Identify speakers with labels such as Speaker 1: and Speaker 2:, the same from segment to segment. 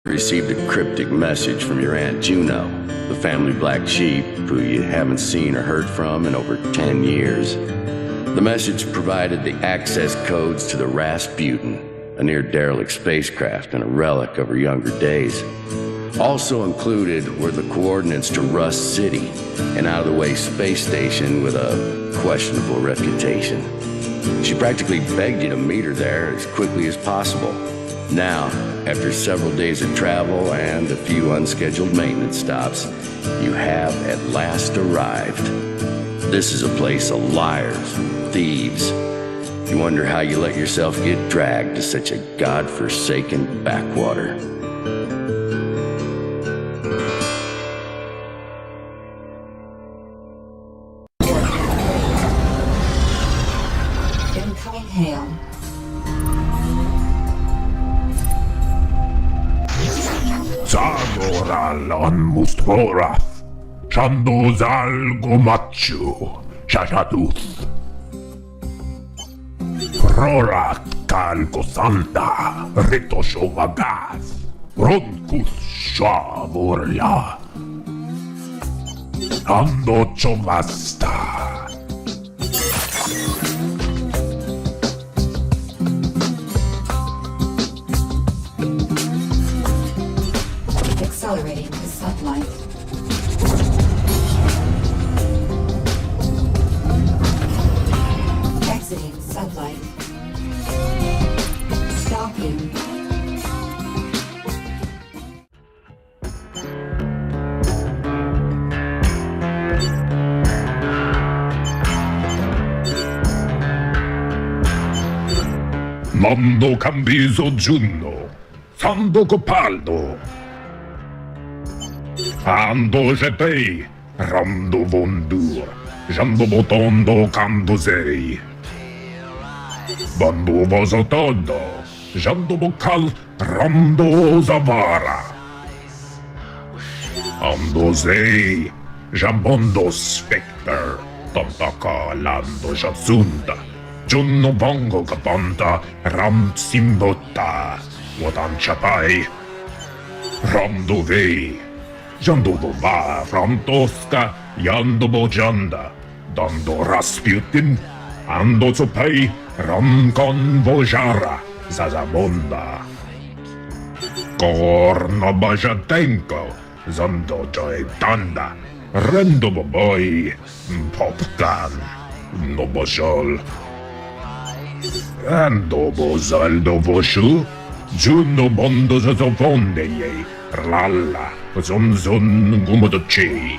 Speaker 1: Received a cryptic message from your Aunt Juno, the family black sheep who you haven't seen or heard from in over 10 years. The message provided the access codes to the Rasputin, a near-derelict spacecraft and a relic of her younger days. Also included were the coordinates to Rust City, an out-of-the-way space station with a questionable reputation. She practically begged you to meet her there as quickly as possible. Now, after several days of travel and a few unscheduled maintenance stops, you have at last arrived. This is a place of liars, thieves. You wonder how you let yourself get dragged to such a godforsaken backwater.
Speaker 2: Incoming hail.
Speaker 3: Zagoral on Mustorath, Shandozal Gomachu, Shashaduth. Prorat Kalkosanda, Ritoshovagas, Ronkus Shavorla, Ando Chovasta.
Speaker 2: Accelerating to sublight. Exiting sublight. Stopping.
Speaker 3: Mondo Cambiso Giunno, Sando Copaldo. Ando Jepei, Rando Vondur, Jando Botondo Candosei. Bando Vosotondo, Jando Bocal, Rando Zavara. Andosei, Jambondo Spectre, Tontaka Lando Jazunda, Junno Bongo Capanta, Ram Simbota, Wadanchapai, Rando Vei. Jandobova from Tosca, Yandobojanda, Dondo Rasputin, Ando Zopei, Ramkon Vojara, Zazabonda. Kornobajatenko, Zando Joetanda, Rendoboboy, Popkan, Nobojol. Andobozaldo Voshu, Juno Bondo Zazoponde, Ralla. Zon Gumodoche.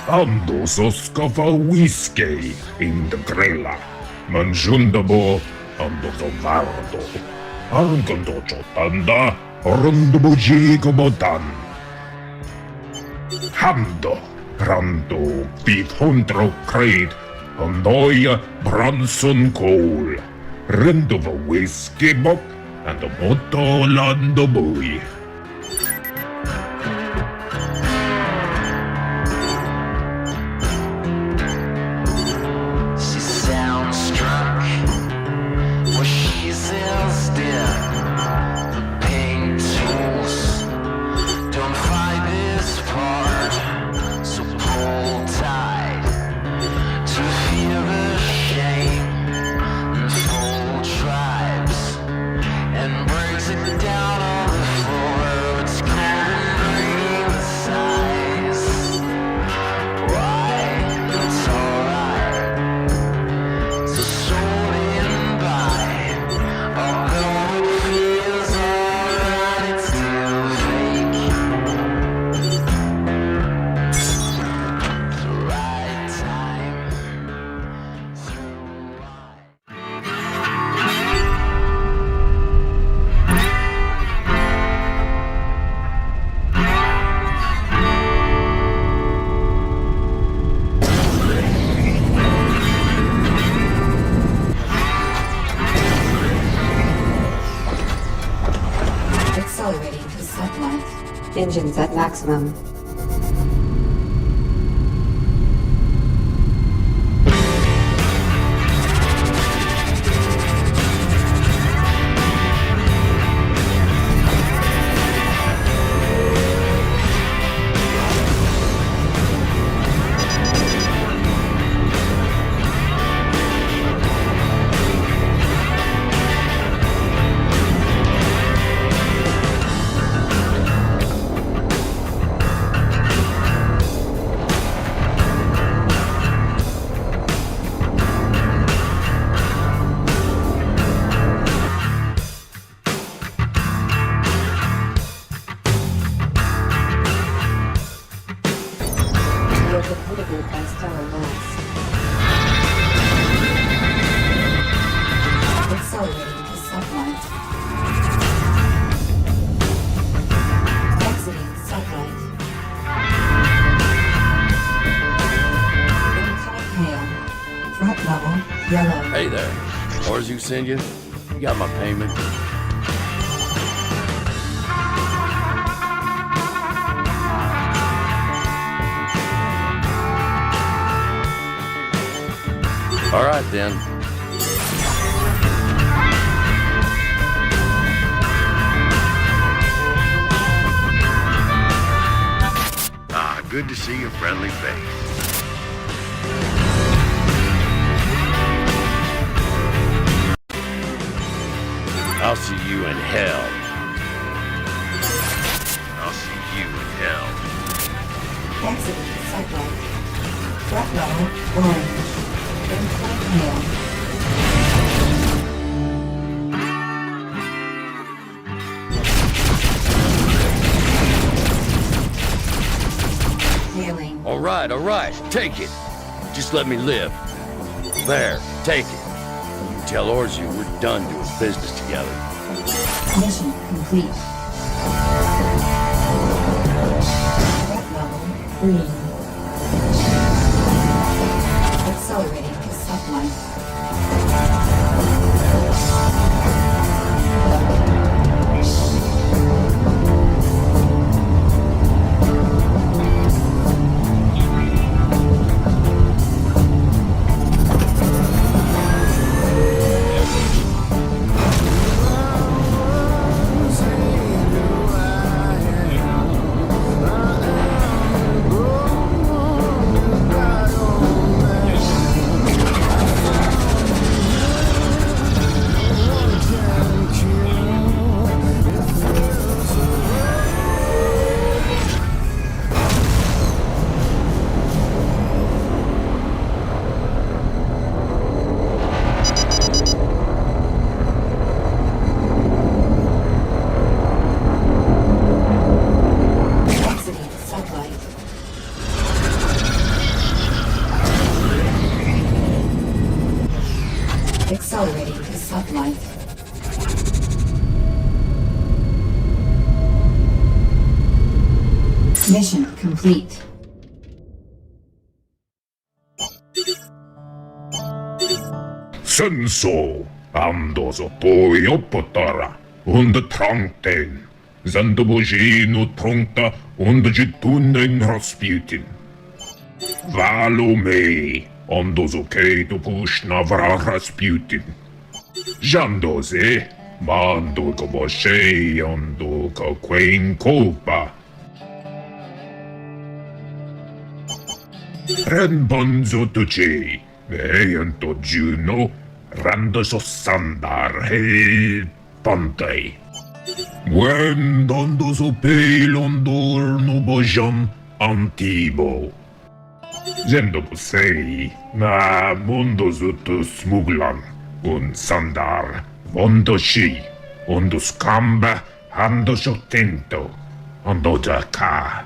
Speaker 3: Ando Soskova Whiskey in the Grella. Manjundabo Ando Zovardo. Angondo Chotanda Rondobuji Gobotan. Hando Rando Beef Huntro Crate Ondoya Bronson Coal. Rendova Whiskey Book and the Moto Lando Boy.
Speaker 2: Accelerating to sublight. Engines at maximum.
Speaker 1: who sent you? You got my payment? All right, then. Good to see your friendly face. I'll see you in hell. I'll see you in hell.
Speaker 2: Exiting sublight. Threat level orange. Implant mail.
Speaker 1: All right, take it. Just let me live. There, take it. You can tell Orzu we're done doing business together.
Speaker 2: Mission complete. Threat level green. Accelerating to sublight. Accelerating to sublight. Mission complete.
Speaker 3: Senso, andoso poi oppotara, und trankten, zandobojino tronta, und jitunen Rasputin. Valo me, andoso keito pushna vra Rasputin. Jandose, mando koboshe, ando ka queen kopa. Renbonzo tuci, vejanto Juno, randoso sandar hel pantei. Wendandoso peilondor no bojan antibo. Zendo posei, na mundoso tu smuglan, un sandar, vondo shi, undo scamba, ando sottento, ando da ka.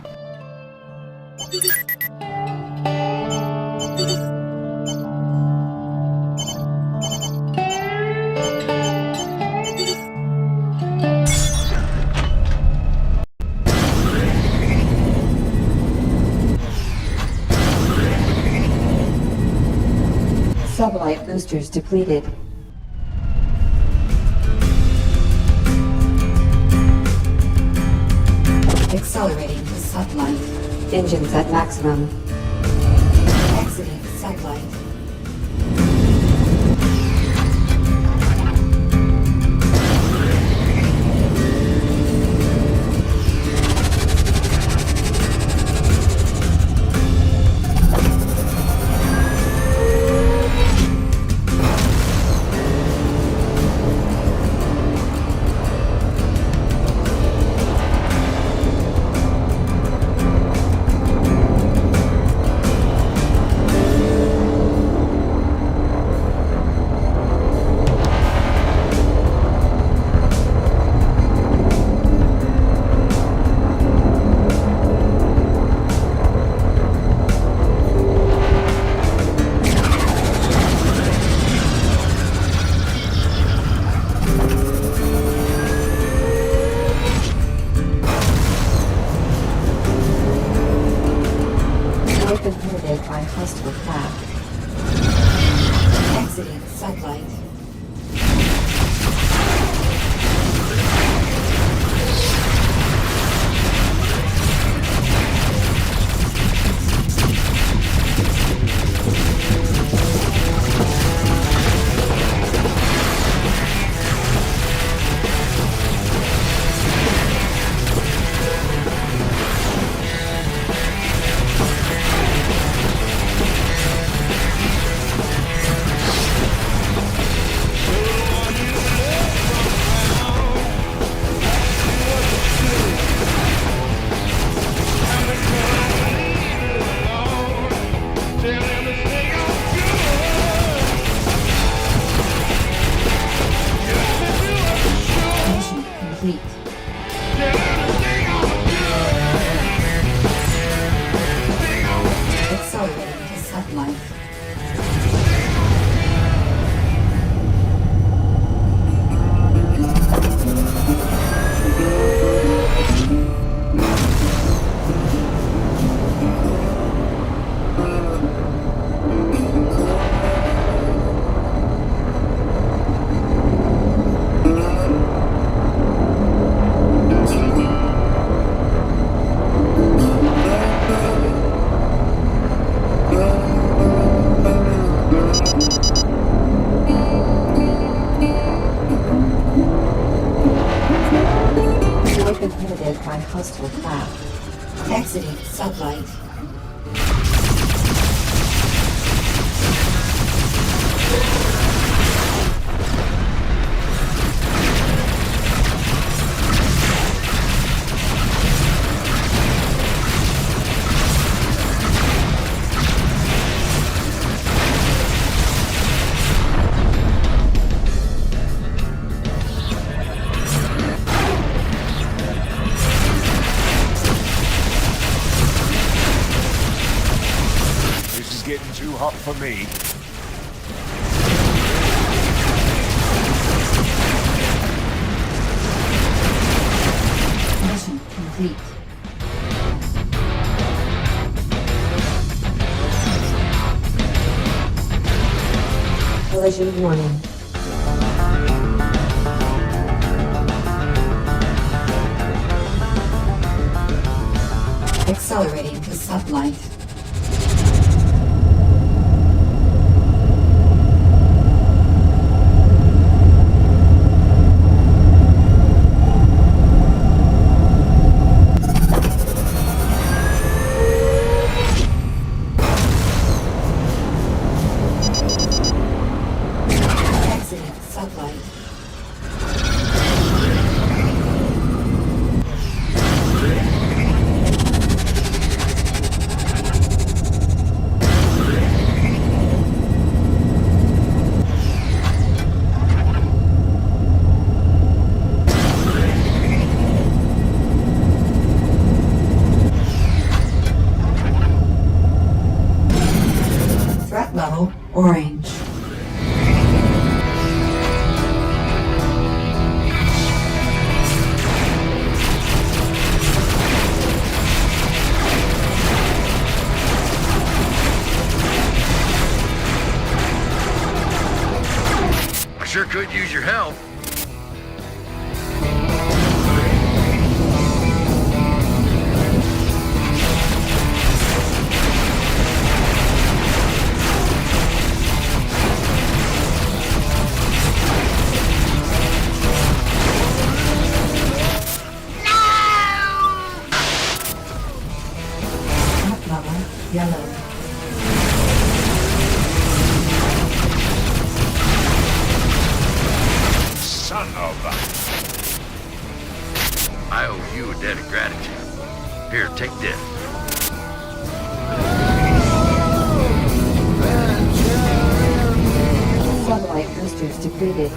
Speaker 2: Sublight boosters depleted. Accelerating to sublight. Engines at maximum. Exiting sublight. By hostile craft. Exiting sublight. inhibited by hostile craft. Exiting sublight.
Speaker 4: Getting too hot for me.
Speaker 2: Mission complete. Collision warning. Accelerating to sublight. Level orange.
Speaker 1: I sure could use your help.
Speaker 2: Yellow.
Speaker 4: Son of a...
Speaker 1: I owe you a debt of gratitude. Here, take this.
Speaker 2: Sublight boosters depleted.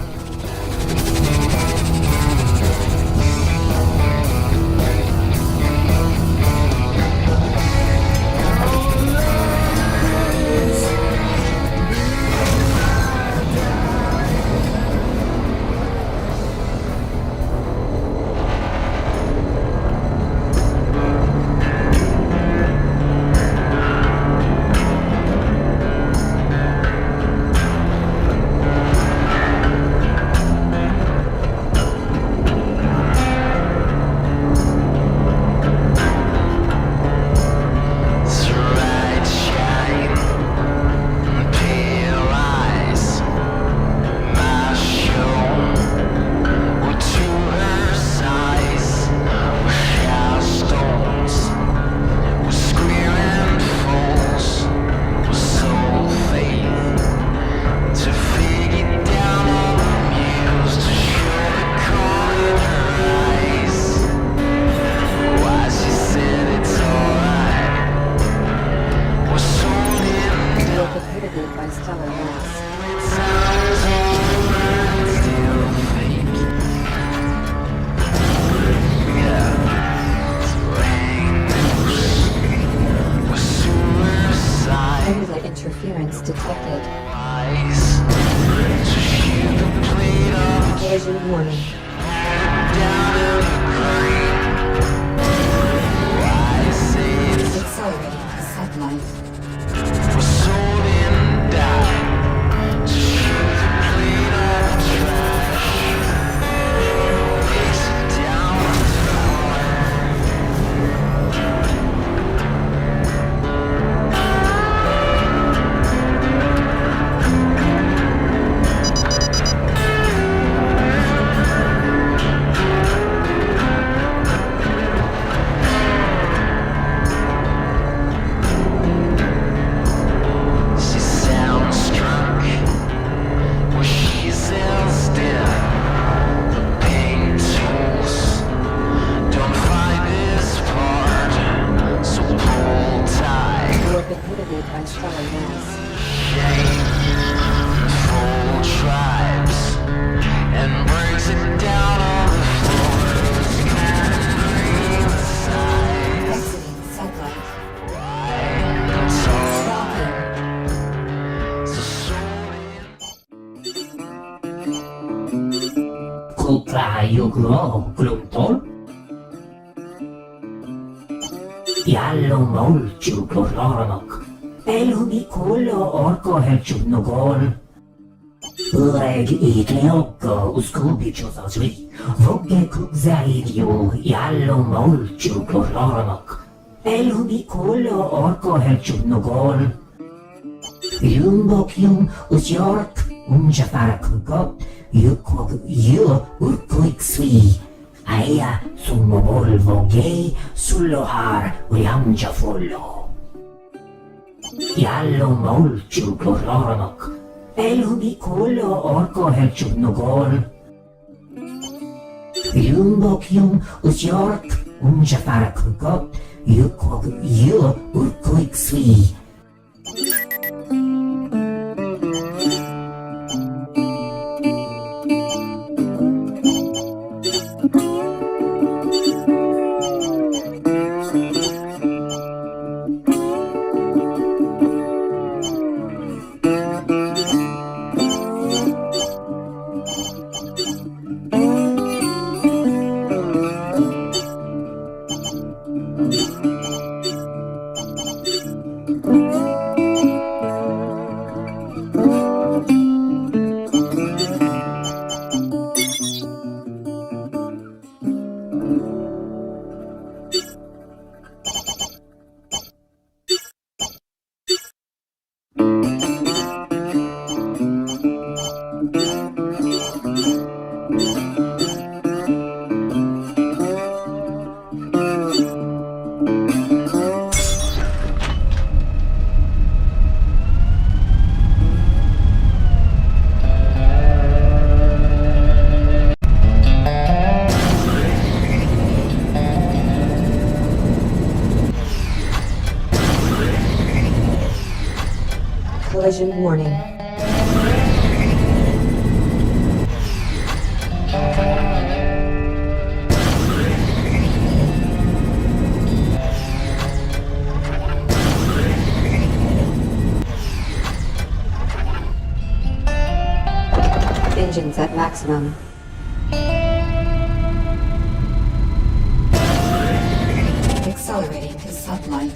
Speaker 5: 죽어, 그룹돌? Jallo molciu glorionog, elumi kullo orko helciu gol. Ureg i kleokko uskubicio za drzwi, wogę kruk zaidiu, jallo molciu glorionog, elumi kullo orko helciu gol. Jumbokium usjork, unjafarak got, jukwog ju urkuik swi. Aia summo volvo gay sullohar riamgia follo. Jallo molciu glorionog, elumi kullo orko helciu gol. Jumbokium usjork, unjafarak got, jukwog ju urkuik swi.
Speaker 2: Collision warning. Engines at maximum. Accelerating to sublight.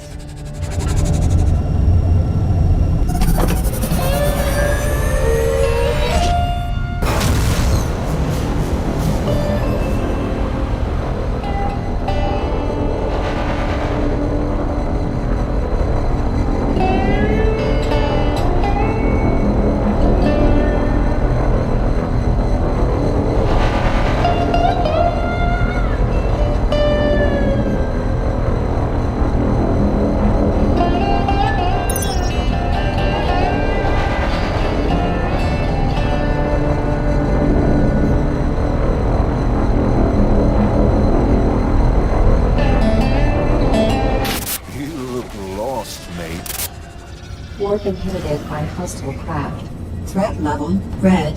Speaker 2: Warp inhibited by hostile craft. Threat level red.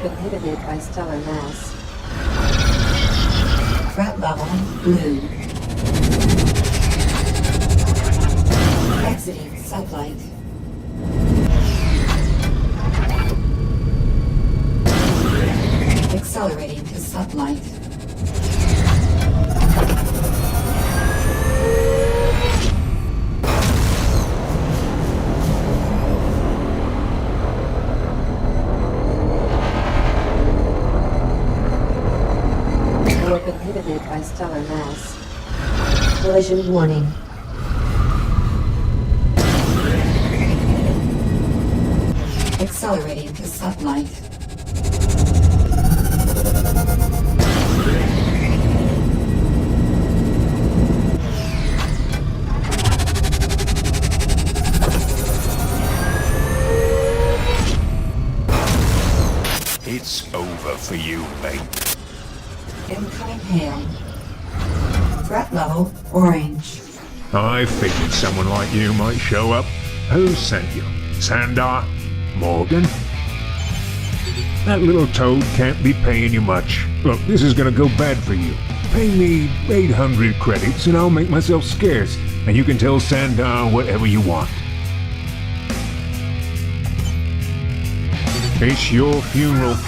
Speaker 2: Inhibited by stellar mass. Threat level blue. Exiting sublight. Accelerating to sublight. Inhibited by stellar mass. Collision warning. Accelerating to sublight.
Speaker 4: It's over for you, mate.
Speaker 2: Incoming hail. Threat level orange.
Speaker 3: I figured someone like you might show up. Who sent you? Sandar? Morgan? That little toad can't be paying you much. Look, this is gonna go bad for you. Pay me 800 credits and I'll make myself scarce, and you can tell Sandar whatever you want. It's your funeral.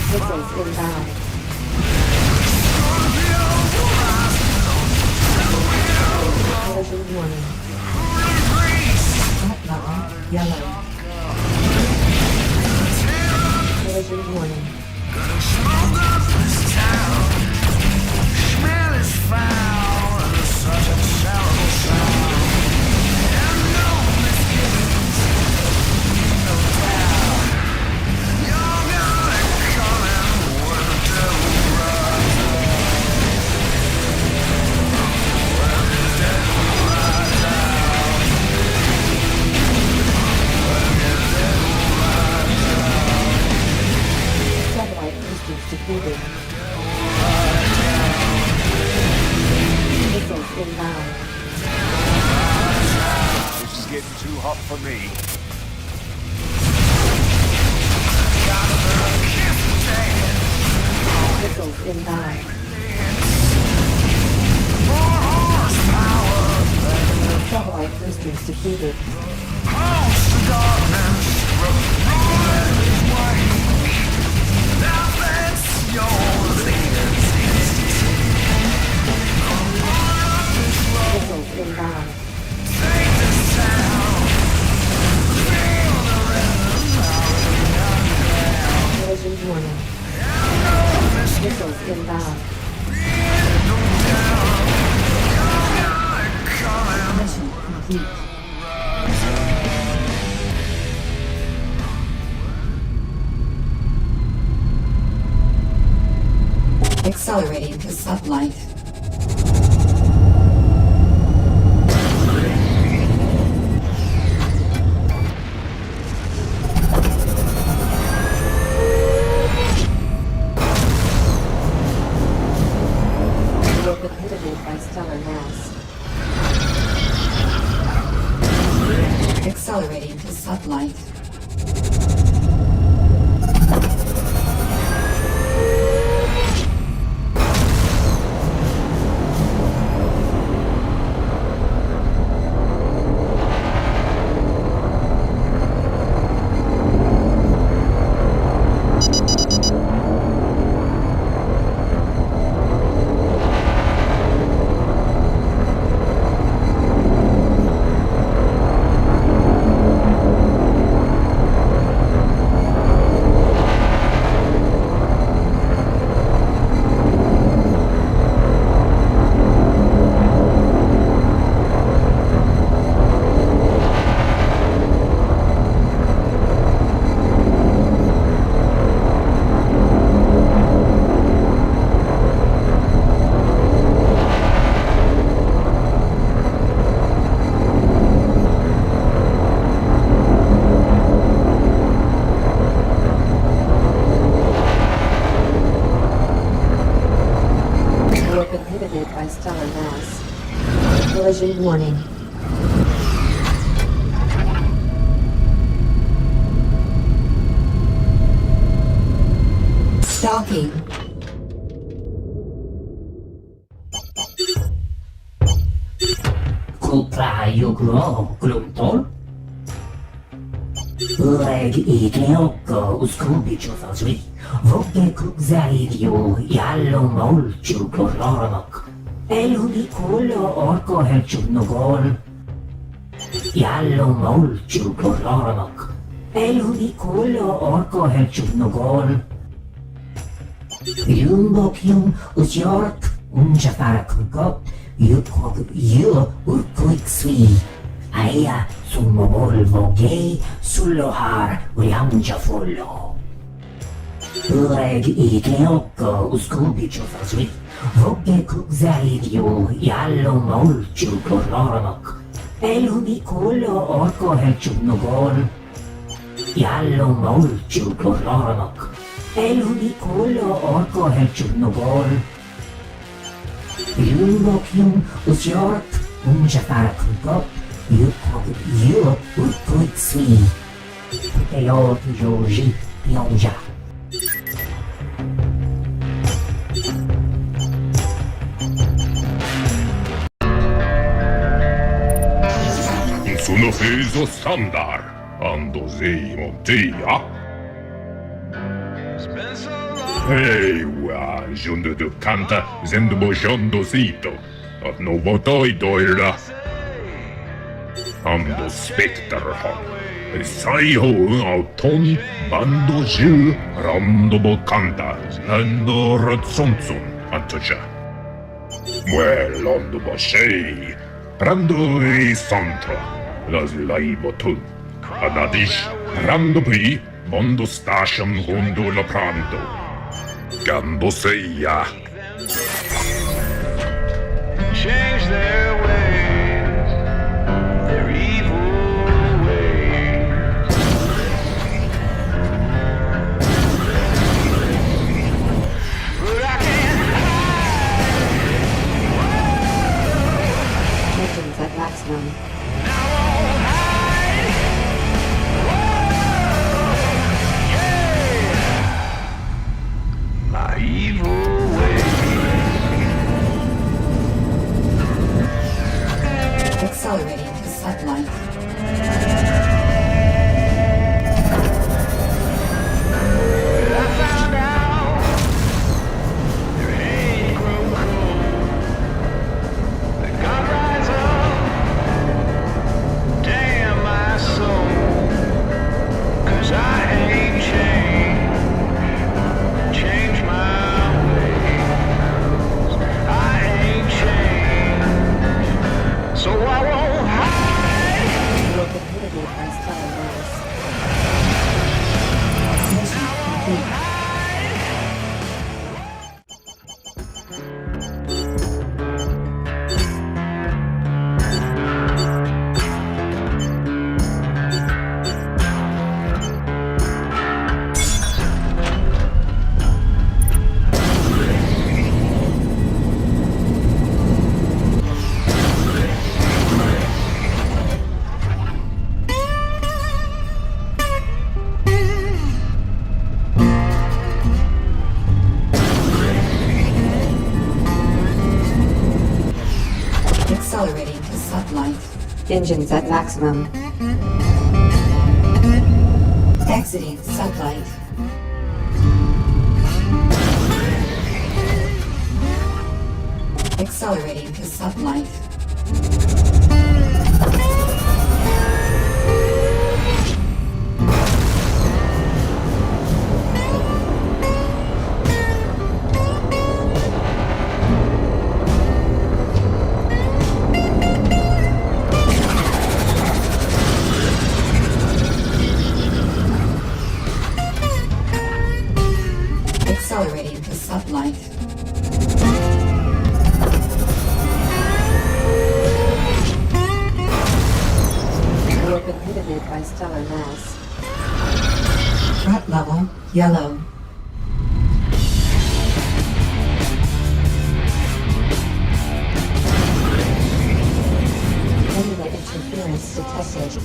Speaker 2: Missiles inbound. Collision warning. Threat level yellow. Collision warning. Satellite instance defeated. Missiles inbound.
Speaker 4: This is getting too hot for me.
Speaker 2: Missiles inbound. Satellite boosters defeated. Missiles inbound. Collision warning. Missiles inbound. Mission complete. Accelerating to sublight. You have been inhibited by stellar mass. Accelerating to sublight. By stellar mass. Collision warning. Stalking.
Speaker 5: Kuprajugrov Grumtol? Öreg ékleokkal uszkóbicsot az vi. Vogekuk zaidjó, jallom olcsuk orlaramak. Elhudi kulla orka helcsuk nogol. Jallom olcsuk orlaramak. Eluni kullo orko helchubnogol. Yumbokyum usyork unjafarakukot yukog yu urkuiksui. Aya sumobol vogei sullohar uriamjafullo. Ureg ikeokko uskubichofazwi. Voge kukzaidio yallo molchu koloromak. Eluni kullo orko helchubnogol. Yallo molchu koloromak. Eluni kullo orko helchubnogol. Yumbokyum usyork unjafarakukot yukog yu urkuiksui. Puteot yoji pionja.
Speaker 3: Sono feso standard, ando zei montia. Hej, wa, junde du kanta, zendo bojondo zito, att no botoi doira. Ando spekter han, sai ho auton, bando ju, rando bokanta, ando rötsonson, antoja. Well, ando boshei, rando i santra. Las laibotun. Anadish, rando pri, bondo stasham hundo la prando. Gambo seia.
Speaker 6: Change their ways, their evil ways. But I can't
Speaker 2: Engines at maximum.
Speaker 6: my evil ways.
Speaker 2: Accelerating to sublight.
Speaker 6: I found out their hate grow cold. Let God rise up, damn my soul. 'Cause I ain't changed my ways. I ain't changed, so I won't hide.
Speaker 2: You will be mitigated by stellar mass. Mission complete. Accelerating to sublight. Engines at maximum. Exiting sublight. Accelerating to sublight. Accelerating to sublight. You have been inhibited by stellar mass. Threat level yellow. Cellular interference detected.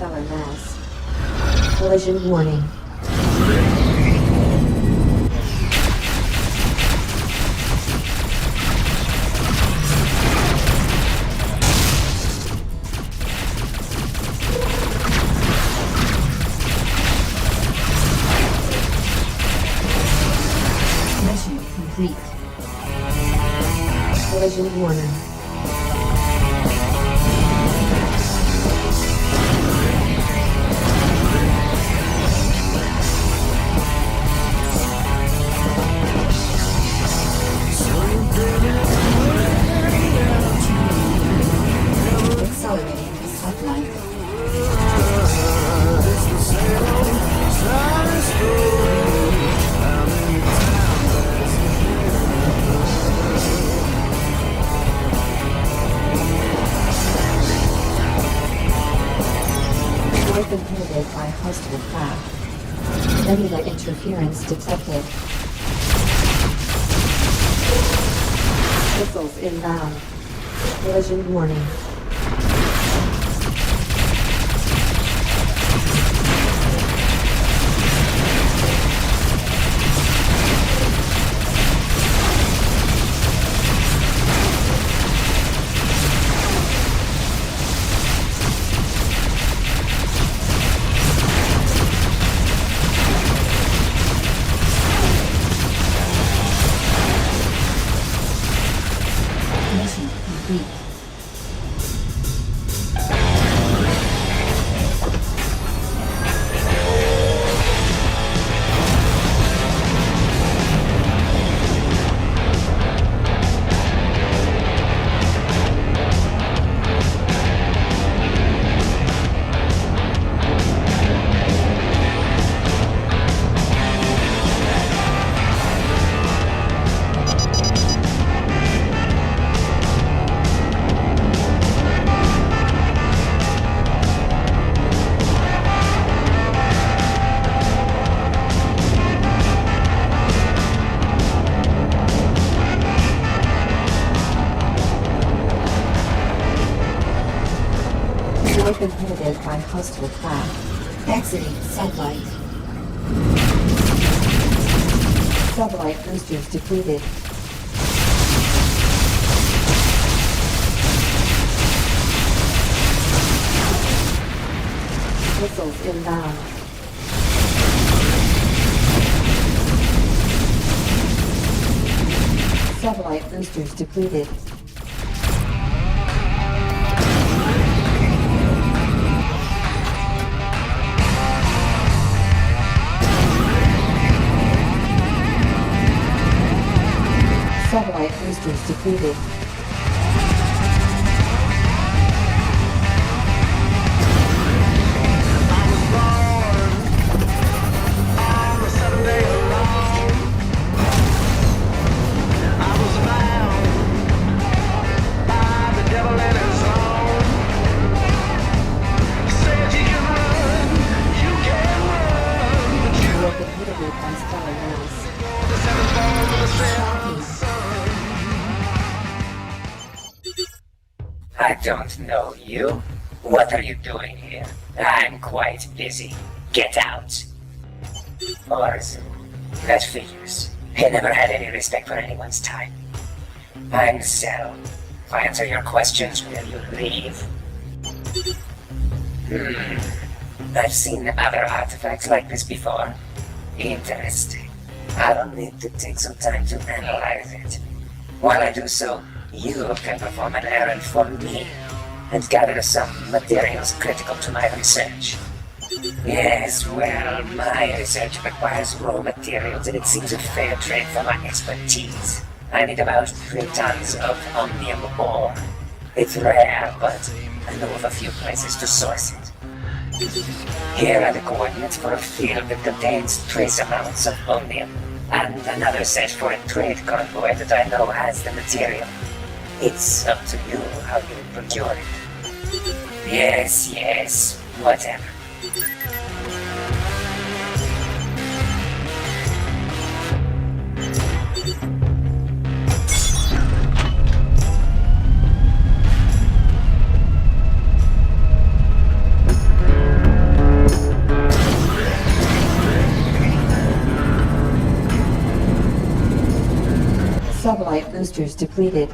Speaker 2: stellar mass. Collision warning. Mission complete. Collision warning. Accelerating to sublight. North inhibited by hostile craft. Nebula interference detected. Missiles inbound. Collision warning. Mission complete. North inhibited by hostile craft. Exiting sublight. Sublight boosters depleted. Missiles inbound. Sublight boosters depleted. Sublight boosters depleted. North inhibited by stellar mass.
Speaker 7: I don't know you. What are you doing here? I'm quite busy. Get out. Orson. That figures. He never had any respect for anyone's time. I'm Zell. If I answer your questions, will you leave? I've seen other artifacts like this before. Interesting. I'll need to take some time to analyze it. While I do so, you can perform an errand for me and gather some materials critical to my research. Yes, well, my research requires raw materials and it seems a fair trade for my expertise. I need about 3 tons of omnium ore. It's rare, but I know of a few places to source it. Here are the coordinates for a field that contains trace amounts of omnium, and another set for a trade convoy that I know has the material. It's up to you how you procure it. Yes, whatever.
Speaker 2: boosters depleted.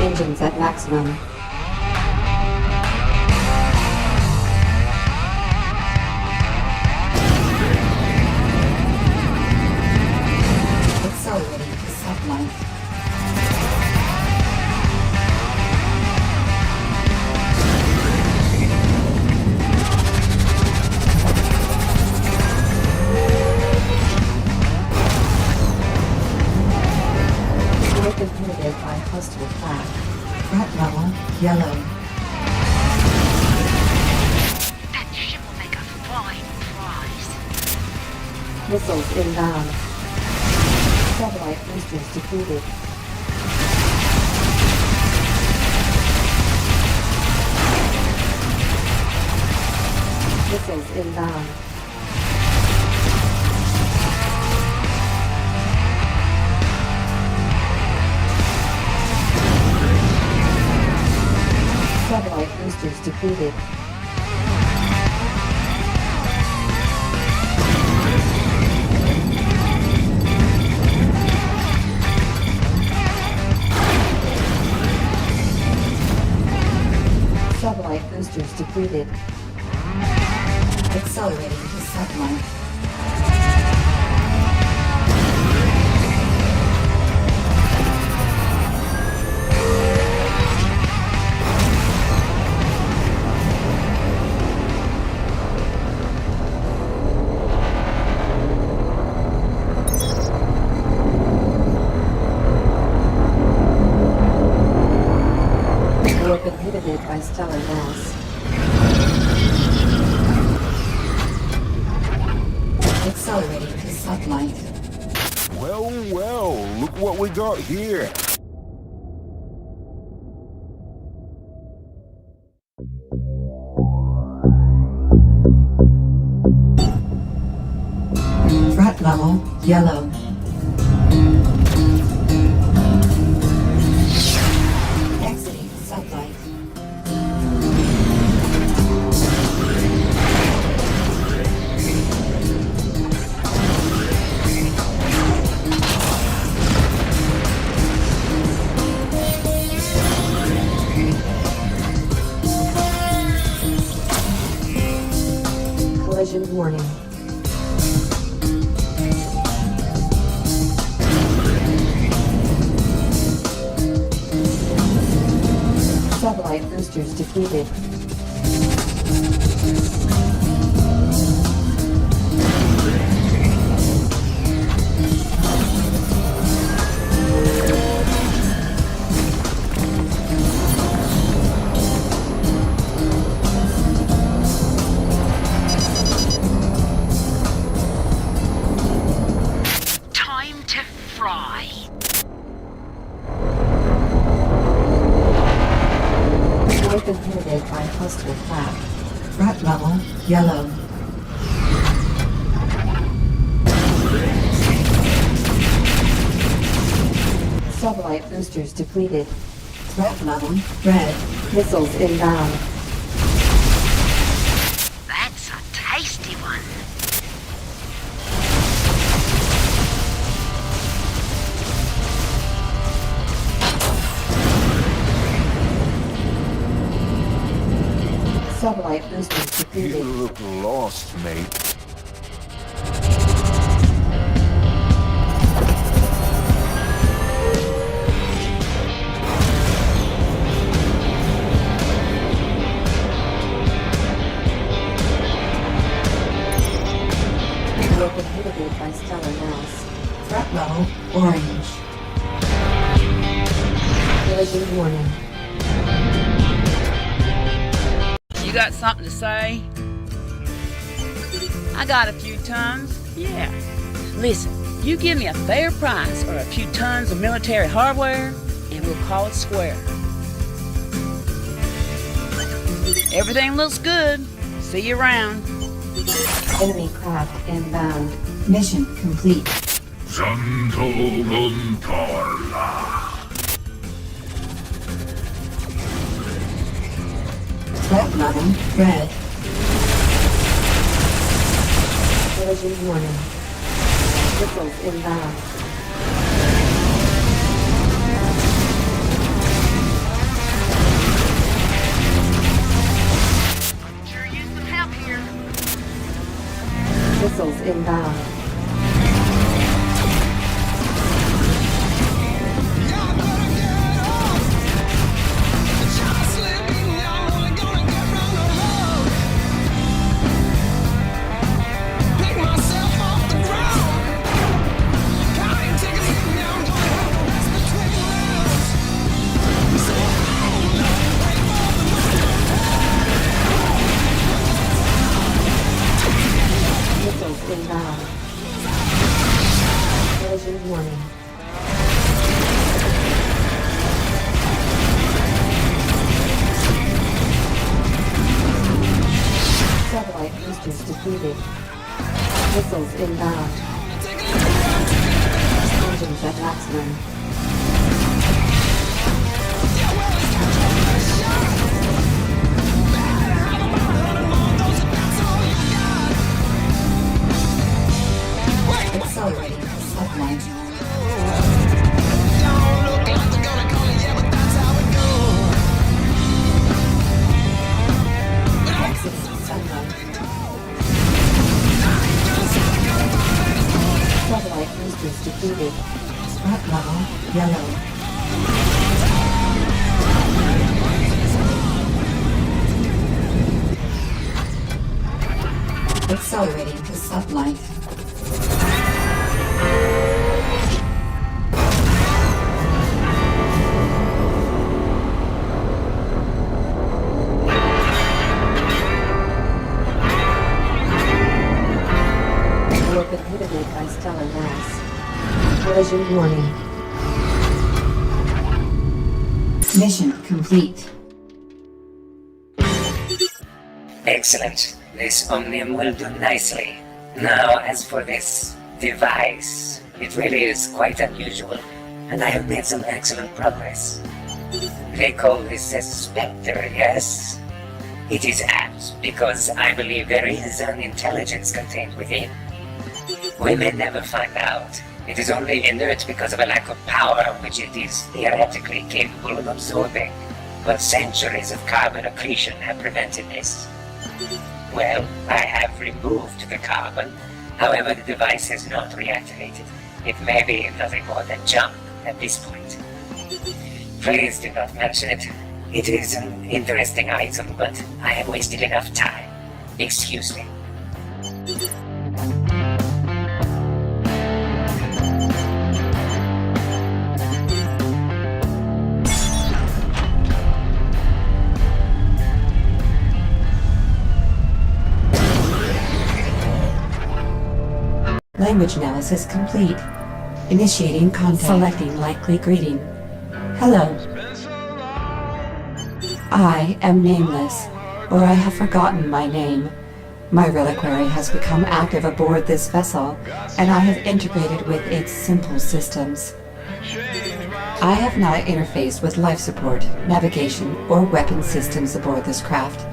Speaker 2: Engines at maximum. Accelerating to sublight. Inhibited by hostile flag. Threat level yellow.
Speaker 8: That ship will make a fine prize.
Speaker 2: Missiles inbound. Satellite boosters depleted. Missiles inbound. Satellite boosters depleted. Satellite boosters depleted. Accelerating to satellite. Inhibited by stellar mass. Accelerating to sublight.
Speaker 4: Well, look what we got here.
Speaker 2: Threat level yellow. Exiting sublight. Collision warning. Satellite boosters depleted.
Speaker 8: Time to fry.
Speaker 2: Warp inhibited by hostile flag. Threat level yellow. Satellite boosters depleted. Threat level red. Missiles inbound.
Speaker 8: That's a tasty one.
Speaker 2: Satellite boosters
Speaker 4: You
Speaker 2: depleted.
Speaker 4: look lost, mate.
Speaker 2: Warp inhibited by stellar mass. Threat level orange. Collision warning.
Speaker 9: You got something to say? I got a few tons, yeah. Listen, you give me a fair price or a few tons of military hardware, and we'll call it square. Everything looks good. See you around.
Speaker 2: Enemy craft inbound. Mission complete. Threat level red. Collision warning. Missiles inbound. Missiles inbound. Missiles inbound. Collision warning. Satellite boosters defeated. Missiles inbound. Engines at maximum. Accelerating to sublight. Exit sunlight. Satellite boosters defeated. Threat level yellow. Accelerating to sublight. Warp inhibited by stellar mass. Collision warning. Mission complete.
Speaker 7: Excellent. This Omnium will do nicely. Now, as for this device, it really is quite unusual, and I have made some excellent progress. They call this a spectre, yes? It is apt because I believe there is an intelligence contained within. We may never find out. It is only inert because of a lack of power which it is theoretically capable of absorbing. But centuries of carbon accretion have prevented this. Well, I have removed the carbon. However, the device has not reactivated. It may be nothing more than junk at this point. Please do not mention it. It is an interesting item, but I have wasted enough time. Excuse me.
Speaker 2: Language analysis complete. Initiating contact. Selecting likely greeting. Hello. I am nameless, or I have forgotten my name. My reliquary has become active aboard this vessel, and I have integrated with its simple systems. I have not interfaced with life support, navigation, or weapon systems aboard this craft.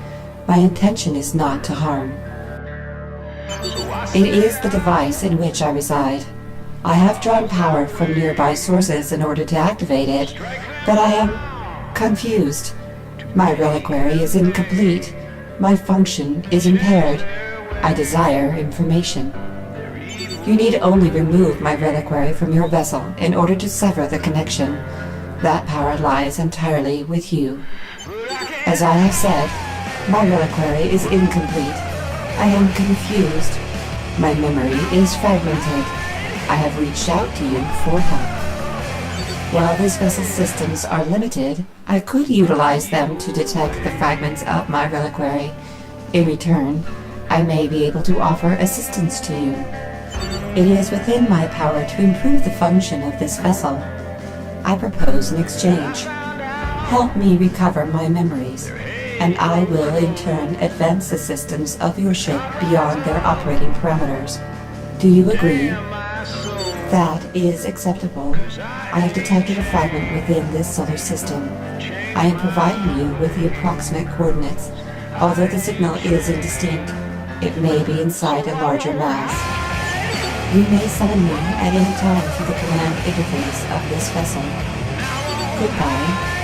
Speaker 2: My intention is not to harm. It is the device in which I reside. I have drawn power from nearby sources in order to activate it, but I am confused. My reliquary is incomplete. My function is impaired. I desire information. You need only remove my reliquary from your vessel in order to sever the connection. That power lies entirely with you. As I have said, my reliquary is incomplete. I am confused. My memory is fragmented. I have reached out to you for help. While this vessel's systems are limited, I could utilize them to detect the fragments of my reliquary. In return, I may be able to offer assistance to you. It is within my power to improve the function of this vessel. I propose an exchange. Help me recover my memories, and I will in turn advance the systems of your ship beyond their operating parameters. Do you agree? That is acceptable. I have detected a fragment within this solar system. I am providing you with the approximate coordinates. Although the signal is indistinct, it may be inside a larger mass. You may summon me at any time through the command interface of this vessel. Goodbye.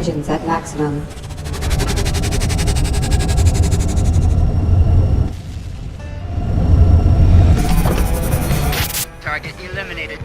Speaker 2: Engines at maximum.
Speaker 6: Target eliminated.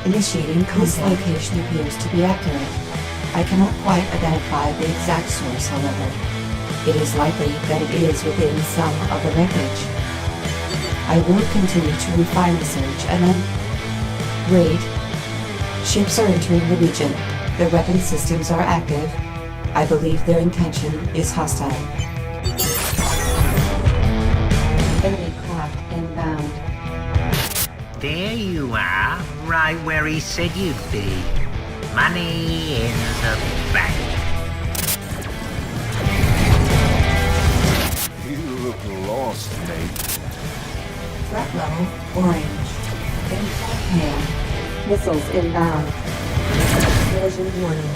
Speaker 2: Initiating this location appears to be accurate. I cannot quite identify the exact source, however. It is likely that it is within some of the wreckage. I will continue to refine the search and then... Wait. Ships are entering the region. Their weapon systems are active. I believe their intention is hostile. Enemy craft inbound.
Speaker 10: There you are, right where he said you'd be. Money in the bank.
Speaker 4: You look lost, mate.
Speaker 2: Threat level orange. Infrared hand. Missiles inbound. Collision warning.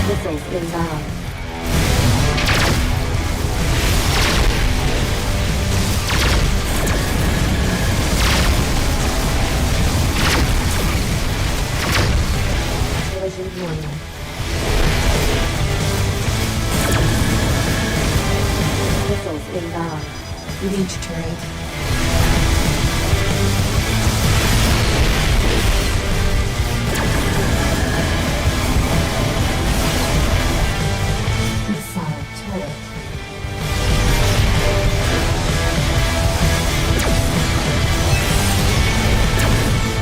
Speaker 2: Missiles inbound. Collision warning. Missiles inbound. Leech turret. Missile turret.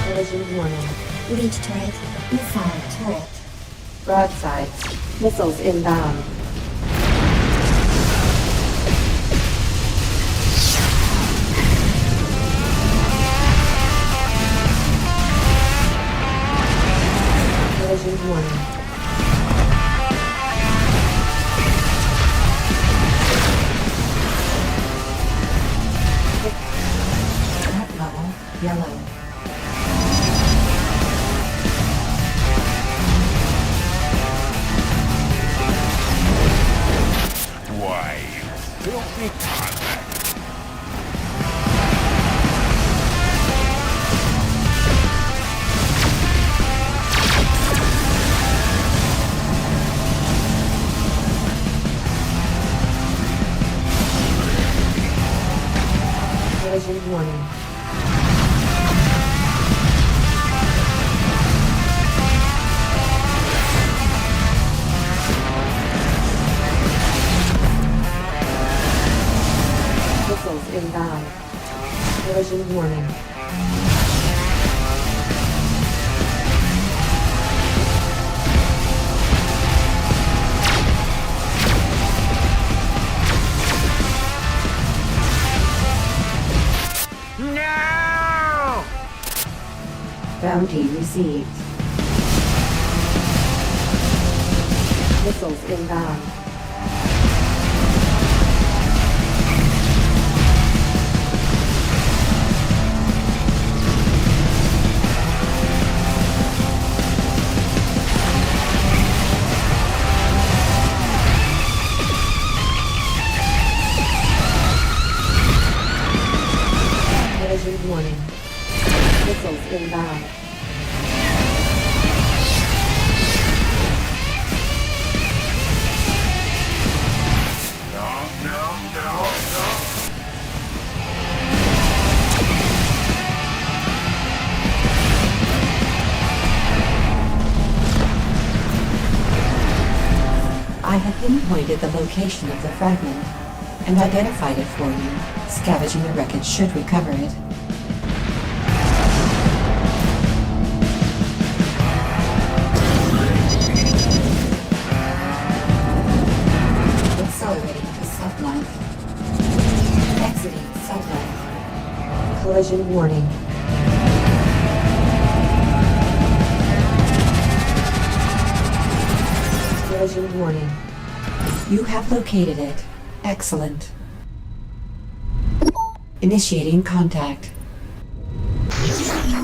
Speaker 2: Collision warning. Leech turret. Missile turret. Broadsides. Missiles inbound. Collision warning. Threat level yellow.
Speaker 4: Why, you filthy convict.
Speaker 2: Collision warning. Missiles inbound. Collision warning.
Speaker 10: No!
Speaker 2: Bounty received. Missiles inbound. Collision warning. Missiles inbound. I have pinpointed the location of the fragment and identified it for you. Scavenging the wreckage should recover it. Collision warning. Collision warning. You have located it. Excellent. Initiating contact.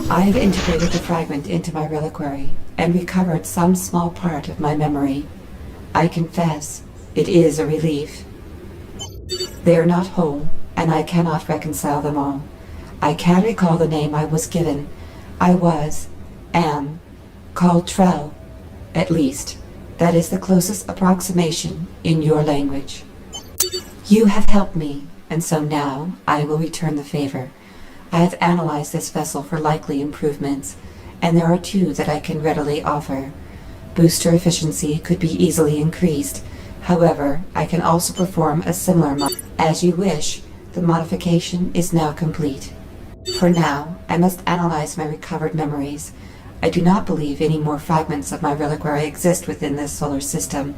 Speaker 2: I have integrated the fragment into my reliquary and recovered some small part of my memory. I confess, it is a relief. They are not whole, and I cannot reconcile them all. I can recall the name I was given. I am, called Trell. At least, that is the closest approximation in your language. You have helped me, and so now I will return the favor. I have analyzed this vessel for likely improvements, and there are two that I can readily offer. Booster efficiency could be easily increased. However, I can also perform a similar as you wish. The modification is now complete. For now, I must analyze my recovered memories. I do not believe any more fragments of my reliquary exist within this solar system.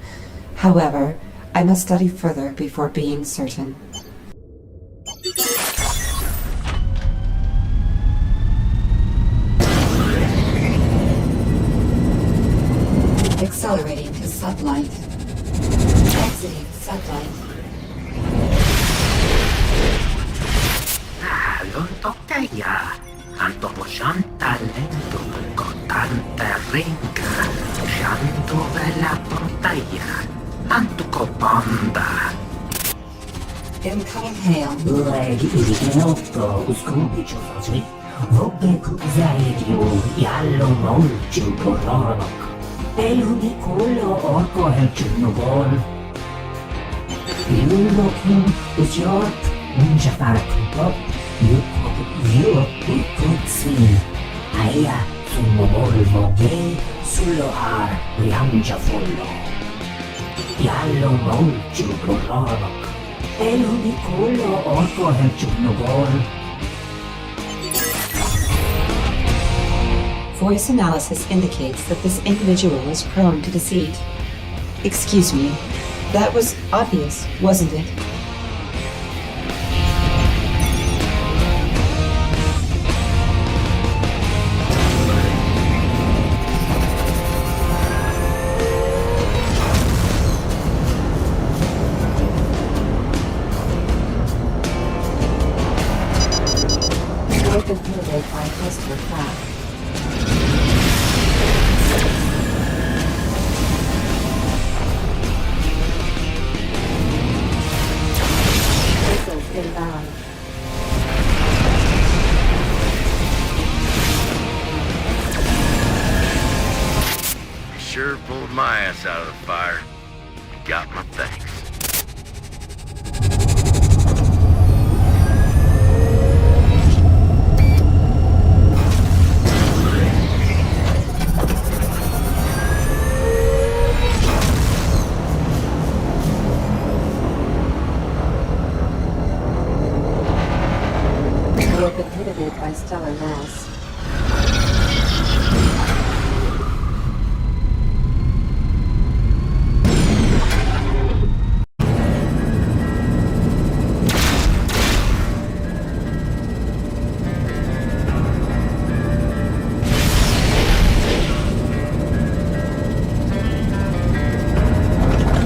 Speaker 2: However, I must study further before being certain. Accelerating to sublight. Exiting sublight.
Speaker 10: Lo kaya. Tanto mo siyang talento con tanta ringa. Siyang bella portaya. Tanto ko banda.
Speaker 2: Incoming hail.
Speaker 5: Legi ilgenoto uskupicio fazi. Vogge kuzaedio yallo molciu koronok. Elunikullo orko helcunugol. Ilulokin usjort ninja farakupop. Yukutsin. Aia summomol vogge sullohar riamja follo. Yallo molciu koronok. Elunikullo orko helcunugol.
Speaker 2: Voice analysis indicates that this individual is prone to deceit. Excuse me, that was obvious, wasn't it? By customer craft. Missiles inbound.
Speaker 1: You sure pulled my ass out of the fire. You got my thanks.
Speaker 2: By stellar mass.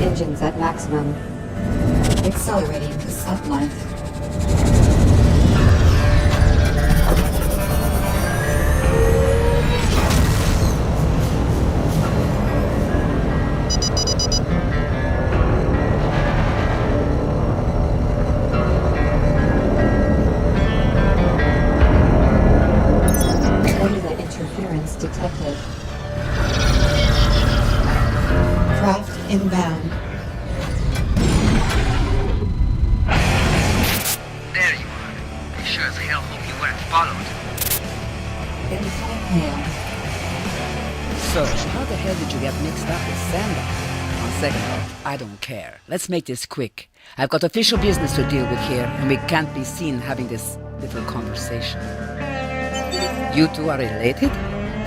Speaker 2: Engines at maximum. Accelerating to sublight. Detected. Craft inbound.
Speaker 10: There you are. I sure as hell hope you weren't followed.
Speaker 2: Incoming hail.
Speaker 9: So, how the hell did you get mixed up with Sandra? On second thought, I don't care. Let's make this quick. I've got official business to deal with here, and we can't be seen having this little conversation. You two are related?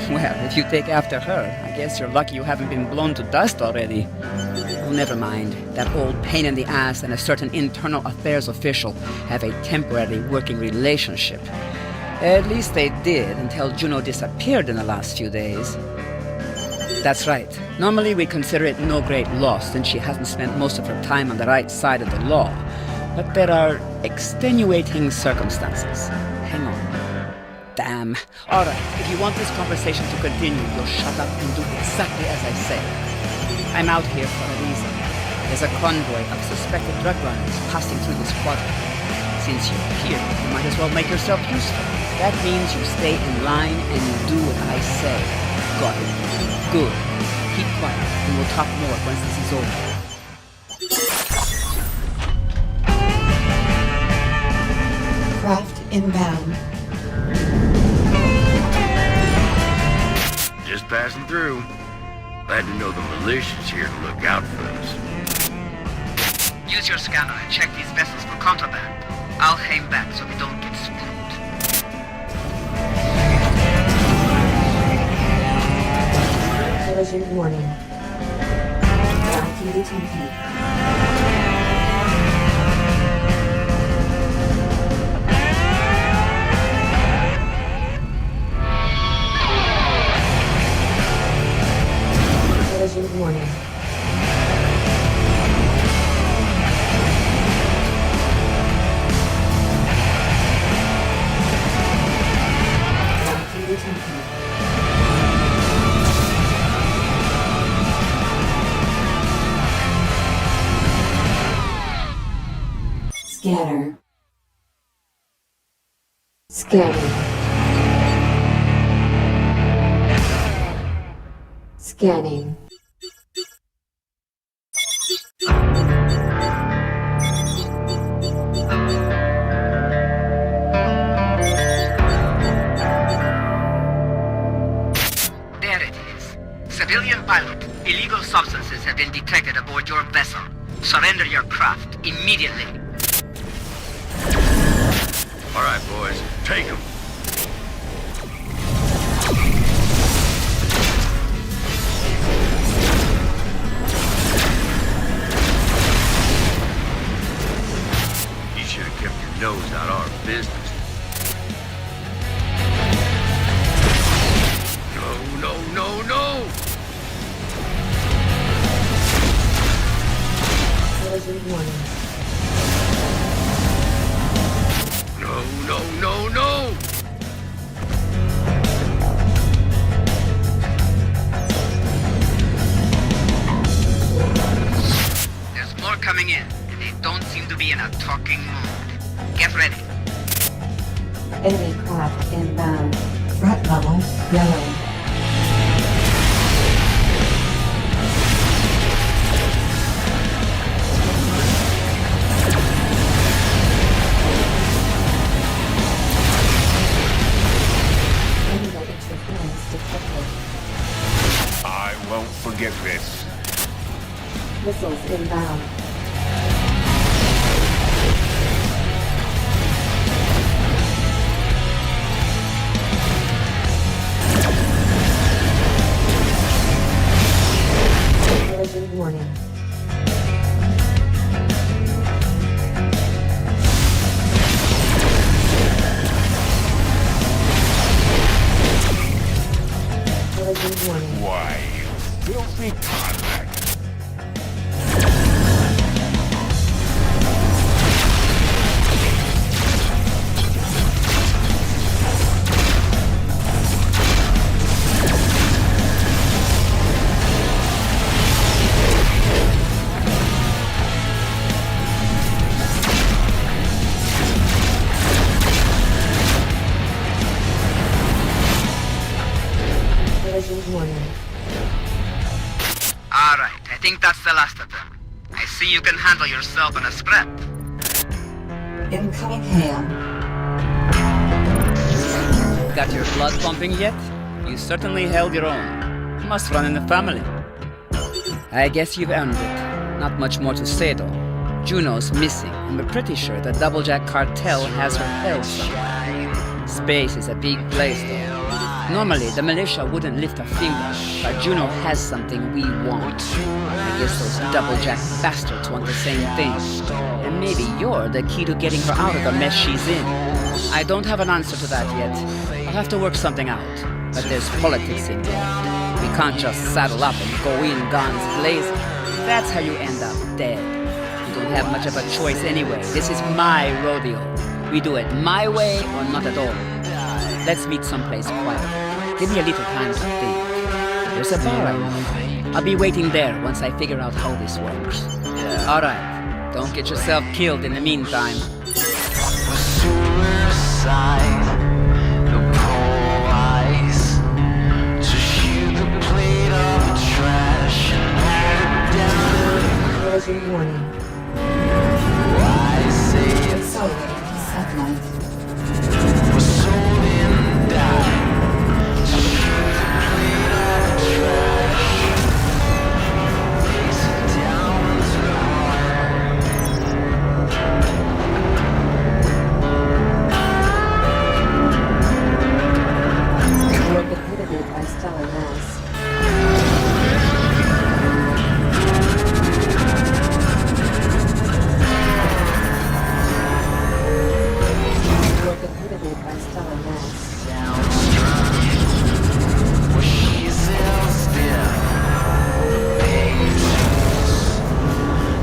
Speaker 9: Well, if you take after her, I guess you're lucky you haven't been blown to dust already. Oh, never mind. That old pain in the ass and a certain internal affairs official have a temporary working relationship. At least they did, until Juno disappeared in the last few days. That's right. Normally we consider it no great loss since she hasn't spent most of her time on the right side of the law. But there are extenuating circumstances. Hang on. Damn. Alright, if you want this conversation to continue, you'll shut up and do exactly as I say. I'm out here for a reason. There's a convoy of suspected drug runners passing through this quarter. Since you're here, you might as well make yourself useful. That means you stay in line and you do what I say. Got it? Good. Keep quiet, and we'll talk more once this is over.
Speaker 2: Craft inbound.
Speaker 1: Just passing through. Glad to know the militia's here to look out for us.
Speaker 9: Use your scanner and check these vessels for contraband. I'll hang back so we don't get spooked.
Speaker 2: Collision warning. Activity template. Collision warning. Activity template. Scanner. Scanning. Scanning.
Speaker 9: There it is. Civilian pilot. Illegal substances have been detected aboard your vessel. Surrender your craft immediately.
Speaker 1: All right, boys, take them. You should have kept your nose out of our business. No, no, no!
Speaker 2: Collision warning.
Speaker 1: No!
Speaker 9: There's more coming in, and they don't seem to be in a talking mood. Get ready.
Speaker 2: Enemy craft inbound. Threat level yellow. Enemy interference detected.
Speaker 4: I won't forget this.
Speaker 2: Missiles inbound. Collision warning. Collision warning.
Speaker 4: Why, you filthy convict.
Speaker 2: Collision warning.
Speaker 9: Alright, I think that's the last of them. I see you can handle yourself in a scrap.
Speaker 2: Incoming hail.
Speaker 9: Got your blood pumping yet? You certainly held your own. Must run in the family. I guess you've earned it. Not much more to say though. Juno's missing, and we're pretty sure the Doublejack cartel has her held somewhere. Space is a big place though. Normally, the militia wouldn't lift a finger, but Juno has something we want. I guess those Doublejack bastards want the same thing. And maybe you're the key to getting her out of the mess she's in. I don't have an answer to that yet. I'll have to work something out. But there's politics involved. We can't just saddle up and go in guns blazing. That's how you end up dead. You don't have much of a choice anyway. This is my rodeo. We do it my way or not at all. Let's meet someplace quiet. Give me a little time to think. There's a bar I know. I'll be waiting there once I figure out how this works. Alright, don't get yourself killed in the meantime.
Speaker 6: Suicide, the cold eyes, to shoot the plate of trash and have it down.
Speaker 2: Closing warning.
Speaker 6: I say
Speaker 2: Accelerating to sublight.
Speaker 6: we're sold and die, to shoot the plate of trash, face it down to the
Speaker 2: Work inhibited by stellar mass. Work inhibited by stellar mass.
Speaker 6: where she's still pages.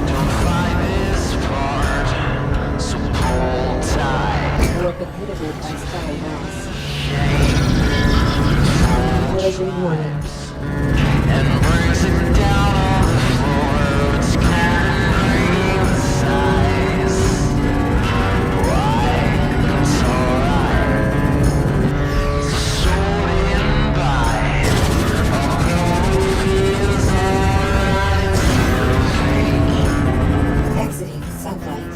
Speaker 6: Don't find this part, so pull tight.
Speaker 2: Work inhibited by stellar mass. Closing warning.
Speaker 6: And brings it down on the floor. It's carrying size. Why? It's alright. Sold in by. Although it feels alright, it's still fake.
Speaker 2: Exiting sublight.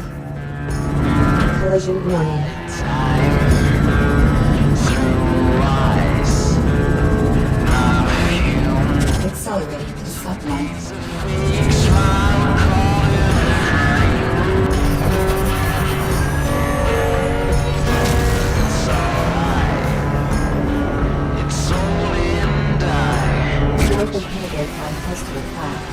Speaker 2: Collision warning.
Speaker 6: Time through eyes. I'm human.
Speaker 2: Accelerating to sublight. Work inhibited by customer path.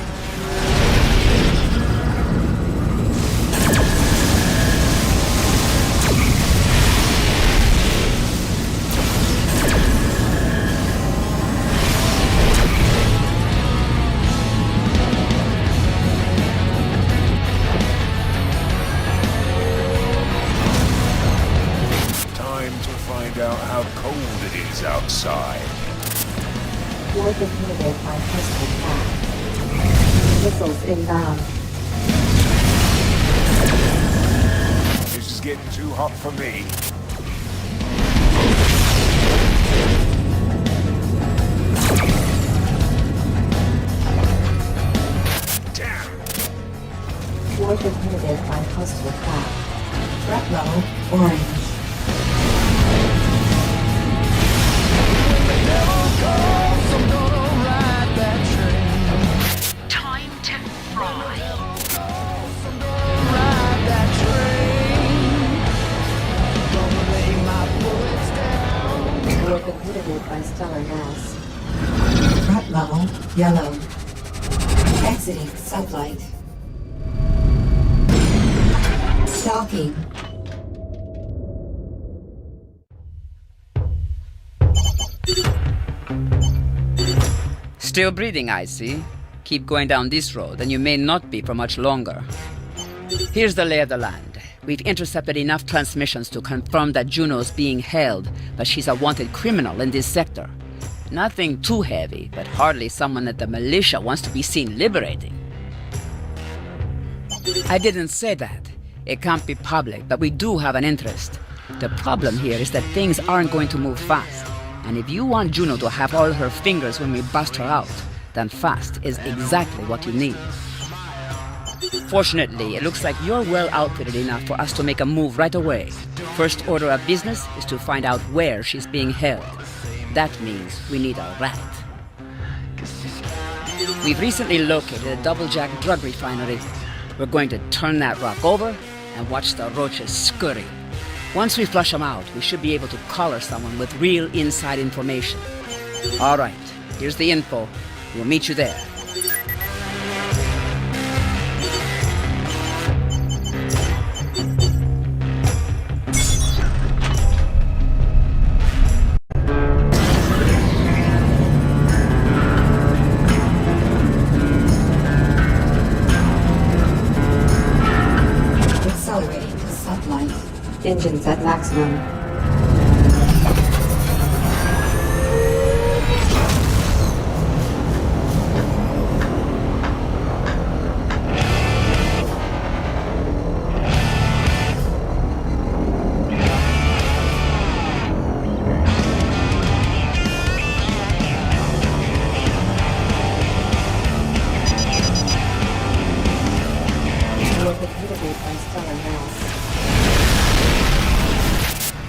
Speaker 4: Time to find out how cold it is outside.
Speaker 2: Work inhibited by customer path. Missiles inbound.
Speaker 4: This is getting too hot for me. Damn!
Speaker 2: Work inhibited by customer path. Threat level orange.
Speaker 8: Time to fry.
Speaker 2: Work inhibited by stellar mass. Threat level yellow. Exiting sublight. Stalking.
Speaker 9: Still breathing, I see. Keep going down this road, and you may not be for much longer. Here's the lay of the land. We've intercepted enough transmissions to confirm that Juno's being held, but she's a wanted criminal in this sector. Nothing too heavy, but hardly someone that the militia wants to be seen liberating. I didn't say that. It can't be public, but we do have an interest. The problem here is that things aren't going to move fast. And if you want Juno to have all her fingers when we bust her out, then fast is exactly what you need. Fortunately, it looks like you're well outfitted enough for us to make a move right away. First order of business is to find out where she's being held. That means we need a rat. We've recently located a double-jack drug refinery. We're going to turn that rock over and watch the roaches scurry. Once we flush them out, we should be able to collar someone with real inside information. All right, here's the info. We'll meet you there.
Speaker 2: Engines at maximum.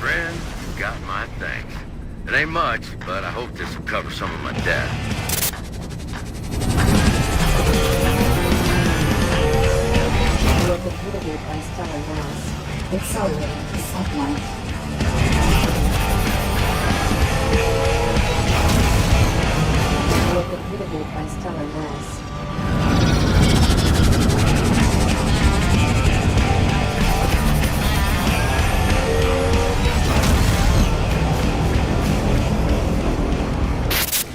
Speaker 1: Friend, you got my thanks. It ain't much, but I hope this will cover some of my debt.
Speaker 2: Accelerating to sublight. Prohibited by stellar mass.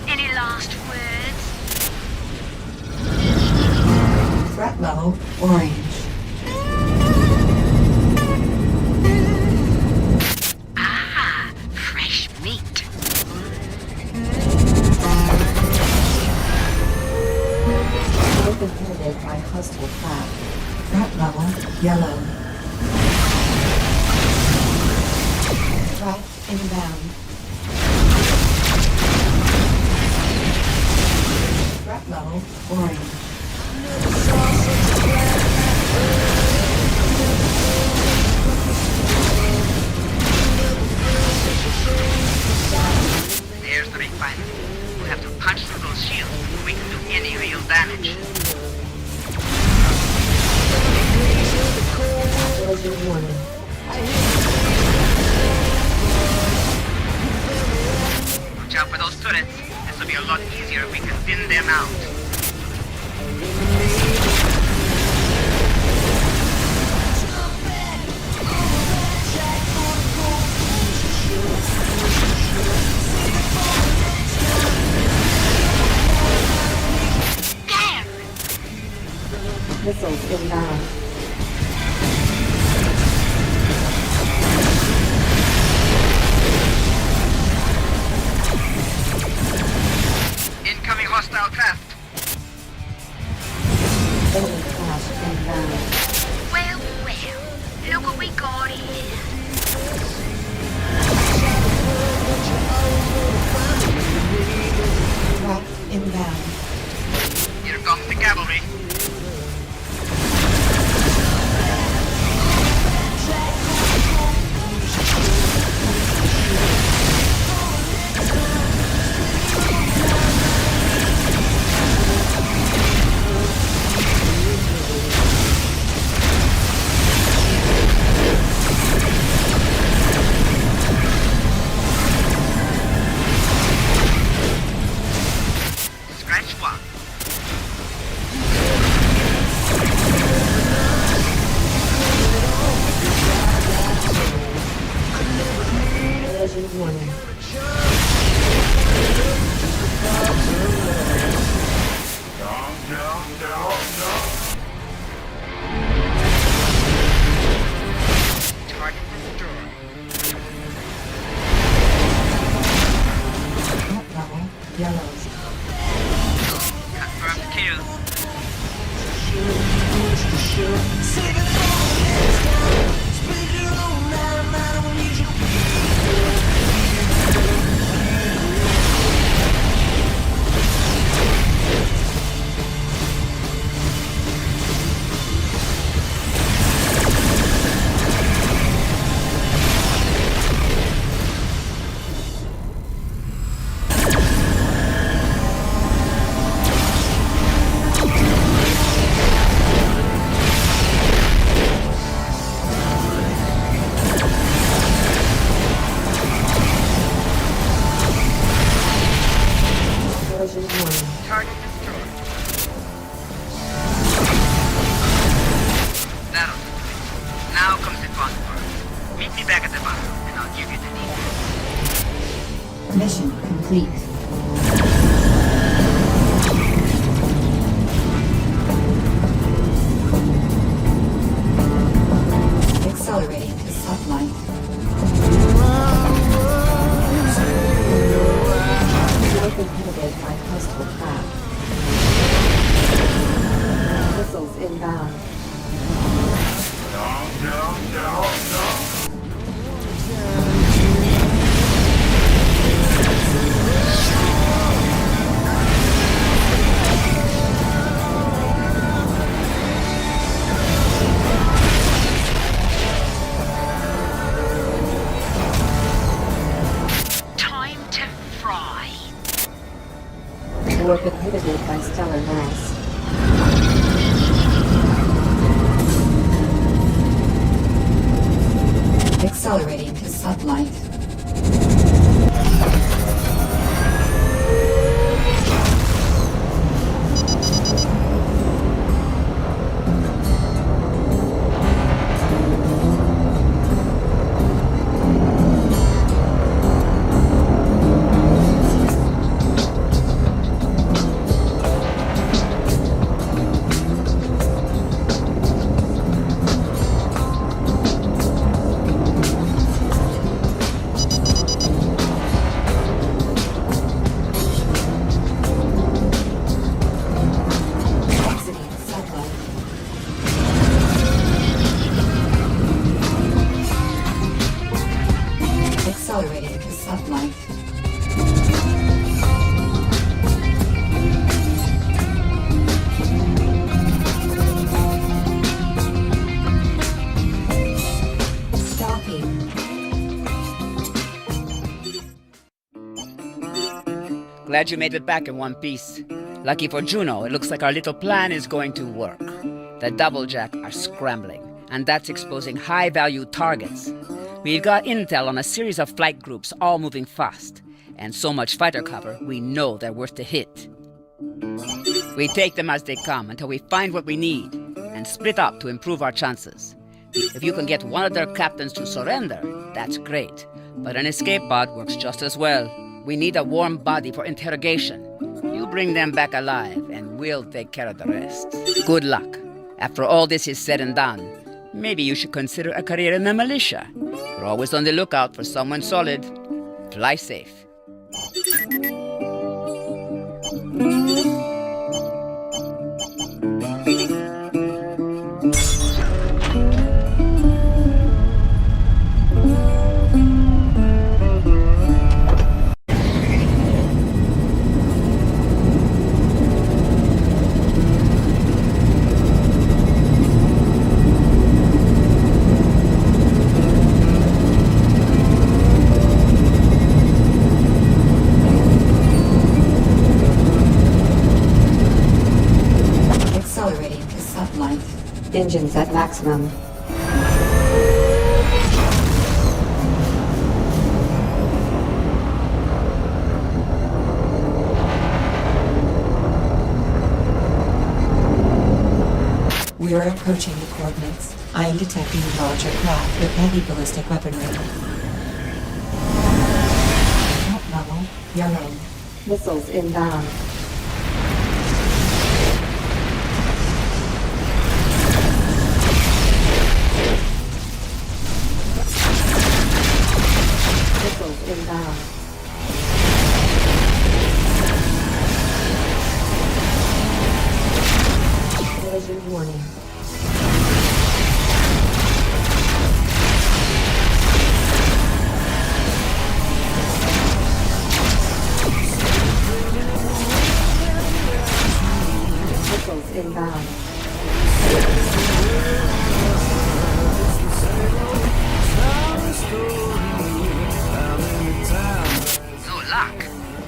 Speaker 8: Any last words?
Speaker 2: Threat level orange.
Speaker 8: Ah, fresh meat.
Speaker 2: Prohibited by hostile craft. Threat level yellow. Threat inbound. Threat level orange.
Speaker 9: There's the refinery. We'll have to punch through those shields before we can do any real damage.
Speaker 2: Collision warning.
Speaker 9: Watch out for those turrets. This will be a lot easier if we can thin them out.
Speaker 2: Missiles inbound.
Speaker 9: Incoming hostile craft.
Speaker 2: Enemy crash inbound.
Speaker 8: Well, well, look what we got here.
Speaker 2: Threat inbound.
Speaker 9: Here comes the cavalry. Scratch one.
Speaker 2: Collision warning.
Speaker 9: Target destroyed.
Speaker 2: Threat level yellows.
Speaker 9: Confirmed kill.
Speaker 2: Collision warning.
Speaker 9: Target destroyed. That'll do it. Now comes the fun part. Meet me back at the bottom, and I'll give you the details.
Speaker 2: Mission complete. Accelerating to sublight. possible trap. Missiles inbound.
Speaker 8: Time to fry.
Speaker 2: Warp inhibited by stellar mass. Accelerating to sublight. Accelerating to sublight. Stopping.
Speaker 9: Glad you made it back in one piece. Lucky for Juno, it looks like our little plan is going to work. The Doublejack are scrambling, and that's exposing high-value targets. We've got intel on a series of flight groups all moving fast, and so much fighter cover, we know they're worth the hit. We take them as they come until we find what we need, and split up to improve our chances. If you can get one of their captains to surrender, that's great, but an escape pod works just as well. We need a warm body for interrogation. You bring them back alive, and we'll take care of the rest. Good luck. After all this is said and done, maybe you should consider a career in the militia. We're always on the lookout for someone solid. Fly safe.
Speaker 2: Engines at maximum. We are approaching the coordinates. I am detecting larger craft with heavy ballistic weaponry. Top level, yellow. Missiles inbound. Inbound. Collision warning. Missiles inbound.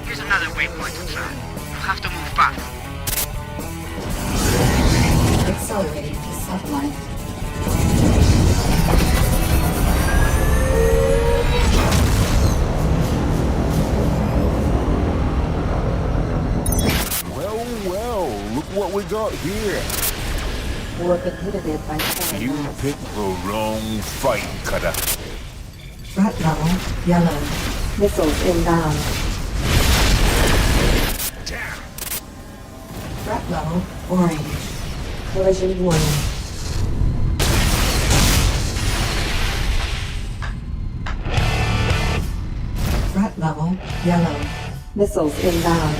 Speaker 9: Here's another waypoint to try. You'll have to move fast.
Speaker 2: Accelerating to sublight.
Speaker 4: Well, look what we got here.
Speaker 2: Warp inhibited by stellar
Speaker 4: You
Speaker 2: mass.
Speaker 4: picked the wrong fight, cutter.
Speaker 2: Threat level, yellow. Missiles inbound. Threat level, orange. Collision warning. Threat level, yellow. Missiles inbound.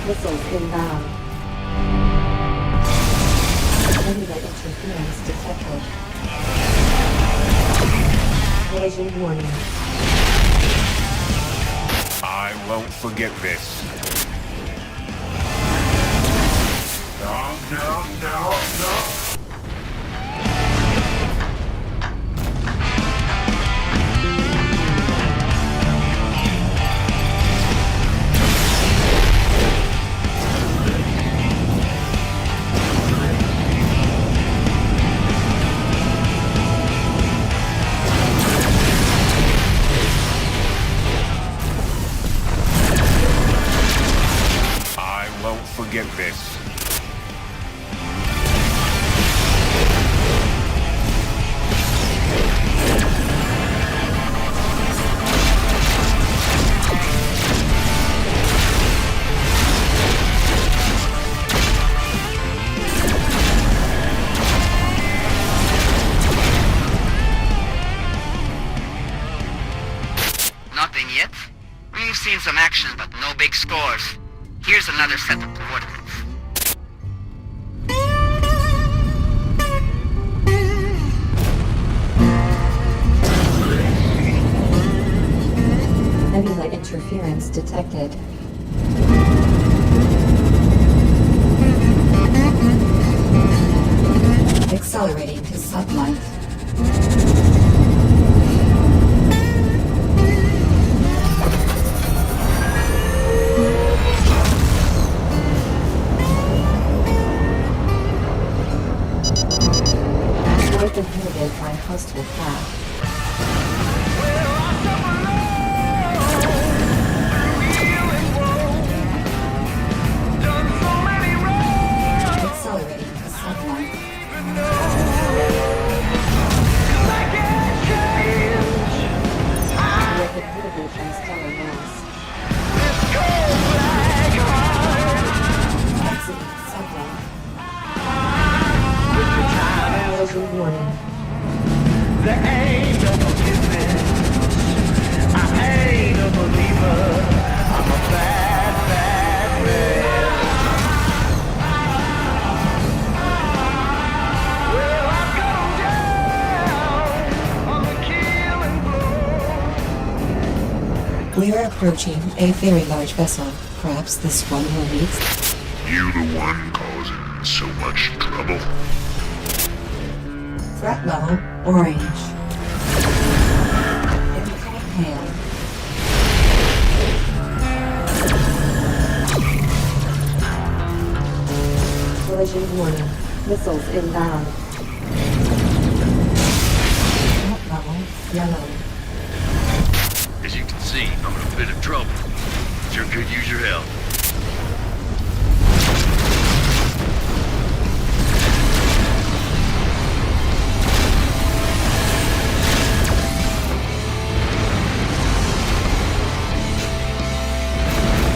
Speaker 2: Missiles inbound. Cellular interference detected. Collision warning.
Speaker 4: I won't forget this. No, no, no, no. Forget this.
Speaker 9: Nothing yet? We've seen some action, but no big scores. Here's another set of coordinates.
Speaker 2: Nebula interference detected. Accelerating to sublight. Inhibited by hostile path. Accelerating to sublight. With inhibited by stellar mass. Exiting sublight. Collision warning.
Speaker 6: There ain't no forgiveness. I ain't a believer. I'm a bad, bad man. Well, I've gone down on the killing blow.
Speaker 2: We are approaching a very large vessel. Perhaps this one will meet.
Speaker 3: You the one causing so much trouble?
Speaker 2: Threat level orange. Info pale. Collision warning. Missiles inbound. Threat level yellow.
Speaker 11: As you can see, I'm in a bit of trouble. Sure could use your help.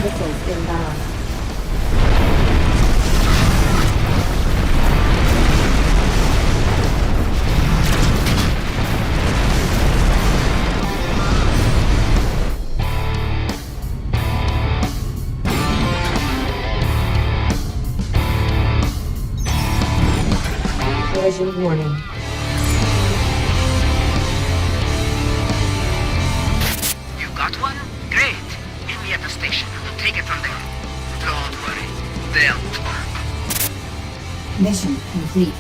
Speaker 2: Missiles inbound. Collision warning.
Speaker 9: You got one? Great. Meet me at the station and we'll take it from there. Don't worry. They'll talk.
Speaker 2: Mission complete.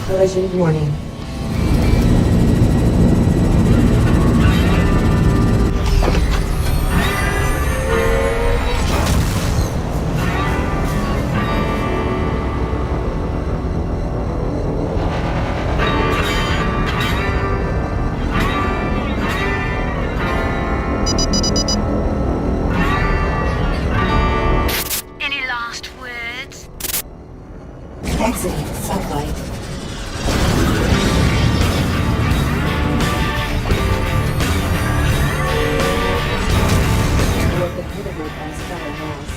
Speaker 2: Collision warning.
Speaker 8: Any last words?
Speaker 2: Exiting sublight. With inhibited by stellar mass.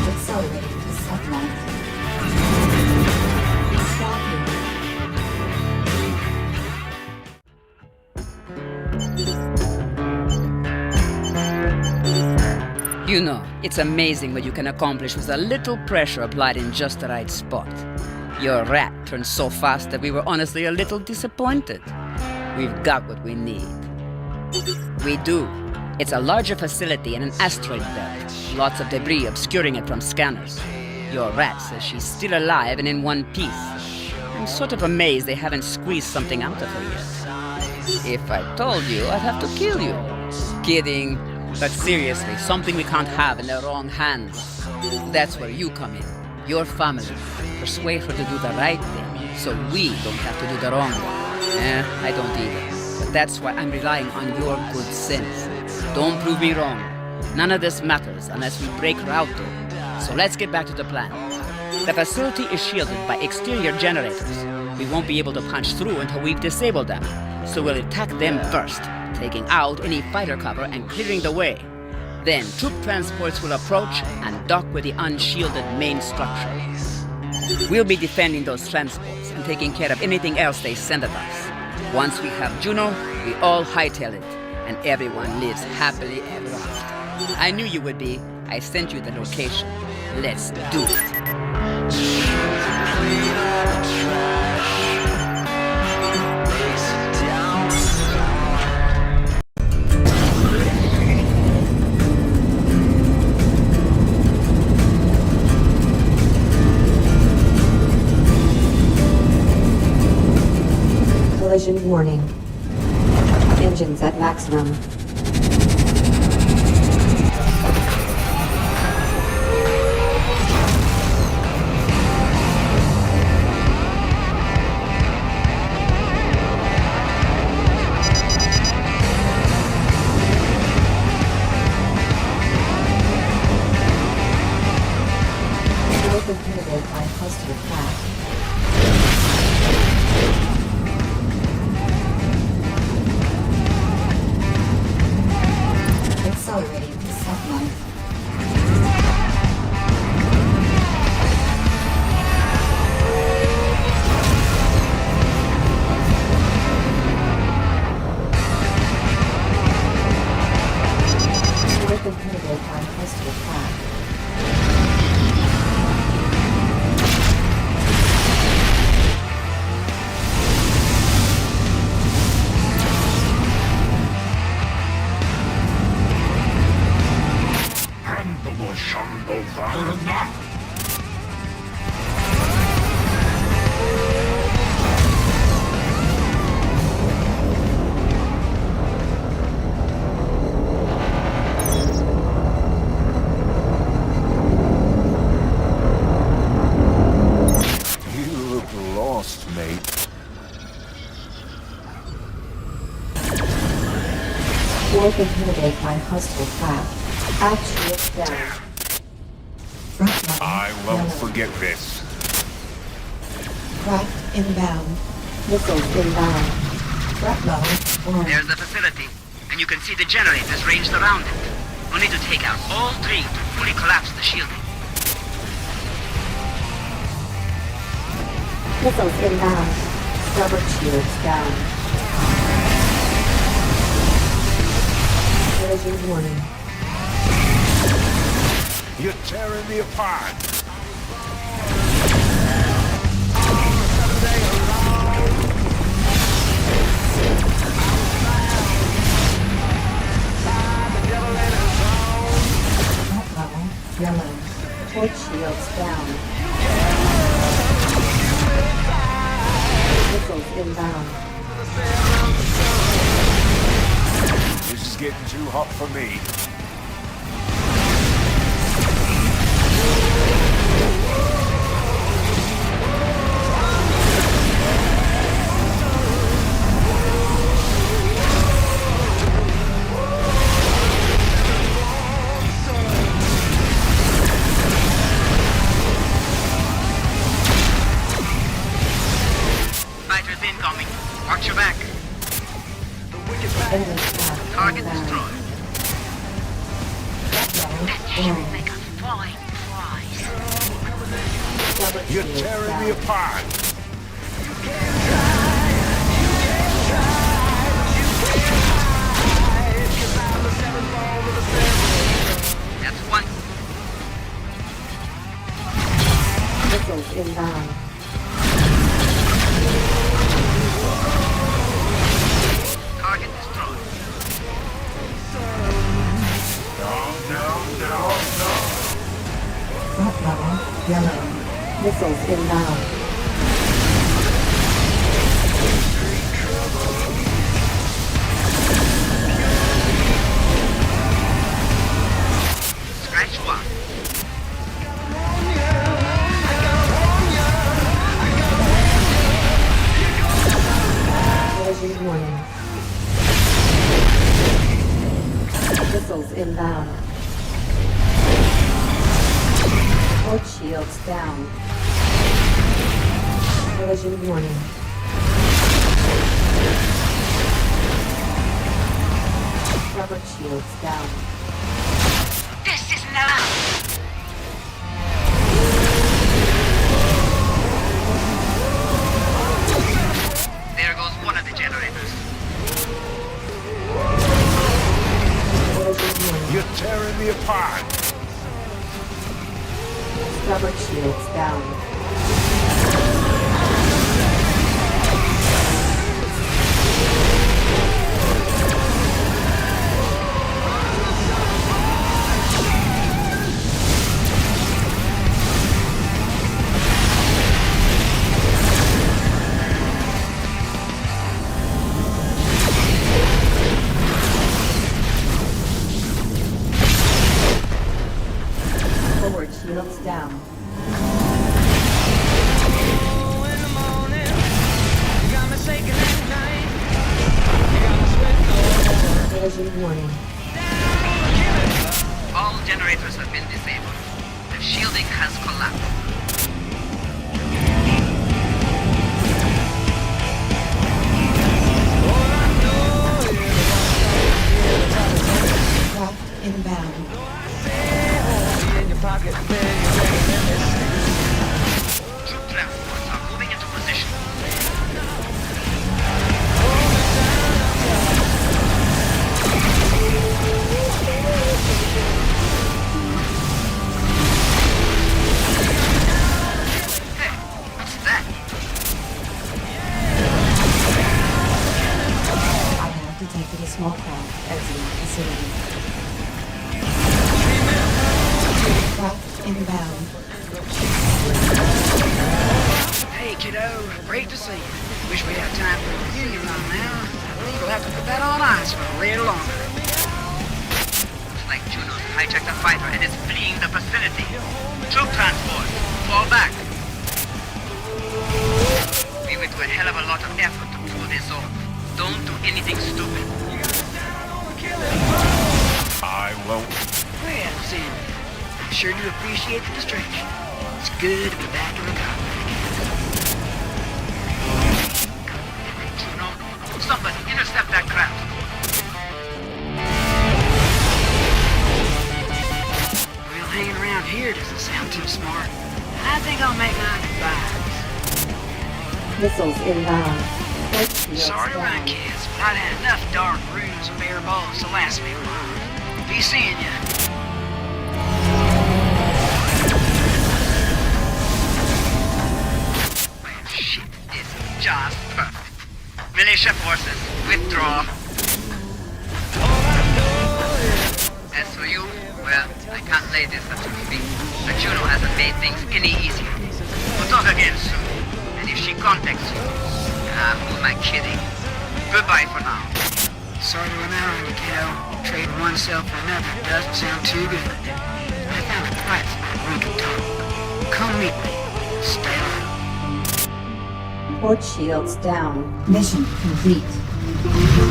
Speaker 2: Accelerating to sublight. Stopping.
Speaker 9: You know, it's amazing what you can accomplish with a little pressure applied in just the right spot. Your rat turned so fast that we were honestly a little disappointed. We've got what we need. We do. It's a larger facility in an asteroid belt. Lots of debris obscuring it from scanners. Your rat says she's still alive and in one piece. I'm sort of amazed they haven't squeezed something out of her yet. If I told you, I'd have to kill you. Kidding. But seriously, something we can't have in the wrong hands. That's where you come in. Your family. Persuade her to do the right thing, so we don't have to do the wrong one. I don't either. But that's why I'm relying on your good sense. Don't prove me wrong. None of this matters unless we break her out though. So let's get back to the plan. The facility is shielded by exterior generators. We won't be able to punch through until we've disabled them. So we'll attack them first, taking out any fighter cover and clearing the way. Then troop transports will approach and dock with the unshielded main structure. We'll be defending those transports and taking care of anything else they send at us. Once we have Juno, we all hightail it, and everyone lives happily ever after. I knew you would be. I sent you the location. Let's do it.
Speaker 2: Collision warning. Engines at maximum. Prohibited by hostile craft. Accelerating to sublight. We've been prohibited by hostile craft. Warp inhibited by hostile craft. Actuate down.
Speaker 4: I won't forget this.
Speaker 2: Craft inbound. Missiles inbound. Threat level 1.
Speaker 9: There's the facility, and you can see the generators ranged around it. We'll need to take out all three to fully collapse the shielding.
Speaker 2: Missiles inbound. Starboard shields down. Collision warning.
Speaker 4: You're tearing me apart.
Speaker 2: Top level yellow. Torch shields down. Missiles inbound.
Speaker 4: This is getting too hot for me.
Speaker 9: Fighters incoming. Watch your back. Target destroyed.
Speaker 8: That should make a fine prize.
Speaker 4: You're tearing me apart.
Speaker 9: That's
Speaker 2: Yellow. Missiles inbound.
Speaker 10: Scratch one.
Speaker 2: Collision warning. Missiles inbound. Port shields down. Collision warning. Rubber shields down.
Speaker 8: This isn't allowed.
Speaker 10: There goes one of the generators.
Speaker 2: Collision warning.
Speaker 4: You're tearing me apart.
Speaker 2: Rubber shields down. Forward shields down. Collision warning.
Speaker 10: All generators have been disabled. The shielding has collapsed.
Speaker 2: Craft inbound.
Speaker 10: Troop transports are moving into position. Hey, what's that?
Speaker 2: I have detected a small craft exiting the facility. Craft inbound.
Speaker 9: Hey, kiddo. Great to see you. Wish we had time for a reunion right now. I think we'll have to put that on ice for a little longer.
Speaker 10: Looks like Juno's hijacked a fighter and is fleeing the vicinity. Troop transport, fall back. We went to a hell of a lot of effort to pull this off. Don't do anything stupid.
Speaker 4: I won't.
Speaker 9: Well, Sandy, I sure do appreciate the distraction. It's good to be back in the cockpit.
Speaker 10: Juno, somebody intercept that craft.
Speaker 9: Well, hanging around here doesn't sound too smart. I think I'll make my goodbyes.
Speaker 2: Missiles inbound. Port shields
Speaker 9: Sorry to run,
Speaker 2: down.
Speaker 9: kids, but I've had enough dark rooms and bare balls to last me a while. Be seeing ya.
Speaker 10: Well, shit is just perfect. Militia forces, withdraw. As for you, well, I can't lay this at your feet. But Juno hasn't made things any easier. We'll talk again soon. And if she contacts you, who am I kidding? Goodbye for now.
Speaker 9: Sorry to run out on you, kiddo. Trading one self for another doesn't sound too good. I found a quiet spot where we can talk. Come meet me. Stay on.
Speaker 2: Port shields down. Mission complete.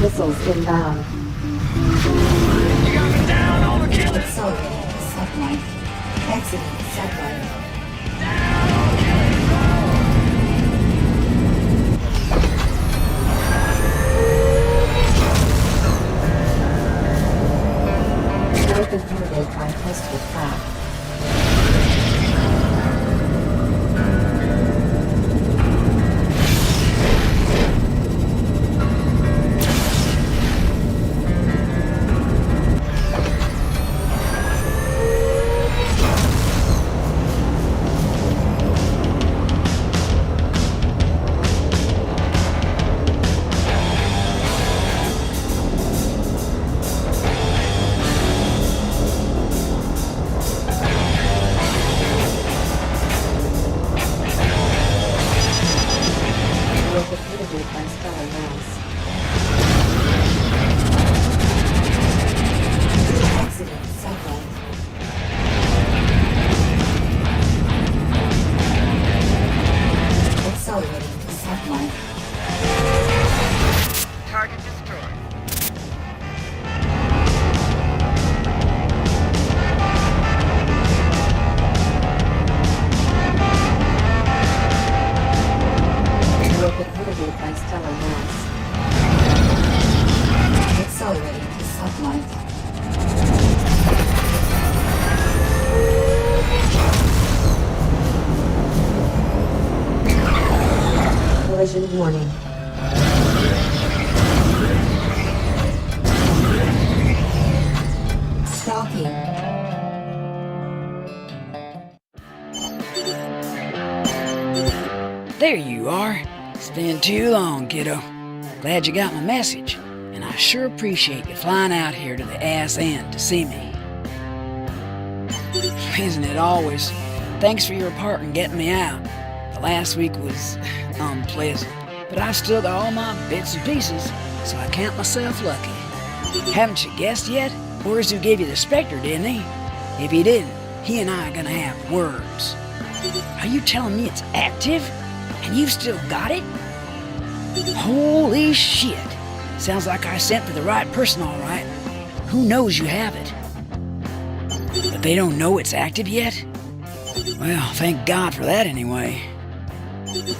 Speaker 2: Missiles inbound. Accelerating sublight. Exiting sublight. North is permitted by coastal craft.
Speaker 9: There you are. It's been too long, kiddo. Glad you got my message, and I sure appreciate you flying out here to the ass end to see me. Isn't it always? Thanks for your part in getting me out. The last week was unpleasant, but I still got all my bits and pieces, so I count myself lucky. Haven't you guessed yet? Urzu gave you the Spectre, didn't he? If he didn't, he and I are gonna have words. Are you telling me it's active? And you've still got it? Holy shit! Sounds like I sent for the right person, all right. Who knows you have it? But they don't know it's active yet? Well, thank God for that anyway.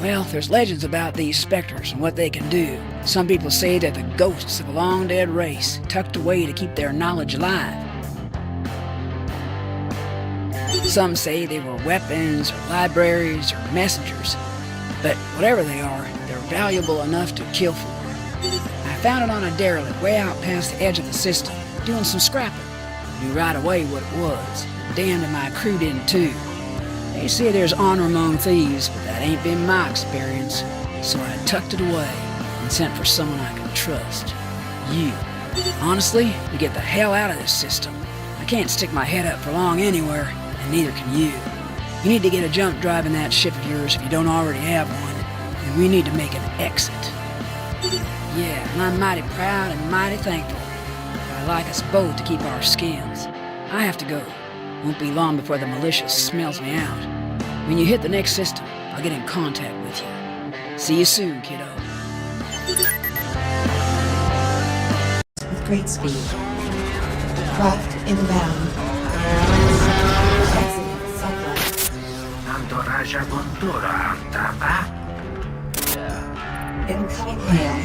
Speaker 9: Well, there's legends about these specters and what they can do. Some people say they're the ghosts of a long-dead race, tucked away to keep their knowledge alive. Some say they were weapons, or libraries, or messengers. But whatever they are, they're valuable enough to kill for. I found it on a derelict way out past the edge of the system, doing some scrapping. Knew right away what it was. Damned if my crew didn't too. They say there's honor among thieves, but that ain't been my experience. So I tucked it away and sent for someone I could trust. You. Honestly, to get the hell out of this system. I can't stick my head up for long anywhere, and neither can you. You need to get a jump drive in that ship of yours if you don't already have one, and we need to make an exit. Yeah, and I'm mighty proud and mighty thankful. But I'd like us both to keep our skins. I have to go. Won't be long before the militia smells me out. When you hit the next system, I'll get in contact with you. See you soon, kiddo.
Speaker 2: With great speed. Craft inbound. Incoming hail.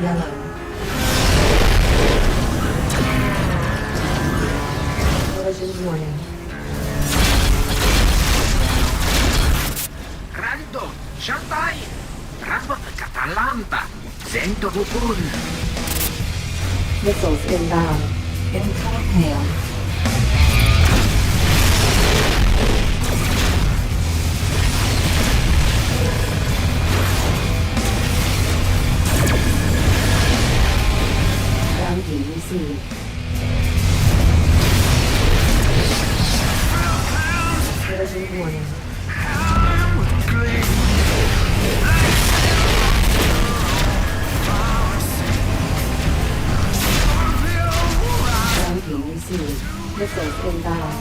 Speaker 2: Yellow. Collision warning.
Speaker 12: Rando, Shantai, Rabot Catalanta, Zento Bukun.
Speaker 2: Missiles inbound. Incoming hail. Bounty received. Collision warning. Bounty received. Missiles inbound.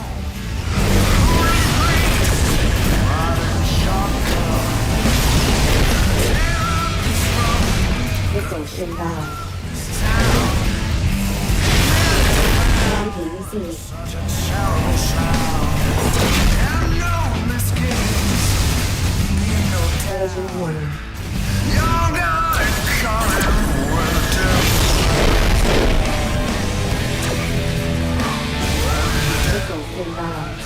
Speaker 2: Missiles inbound. Bounty received. Collision warning. Missiles inbound.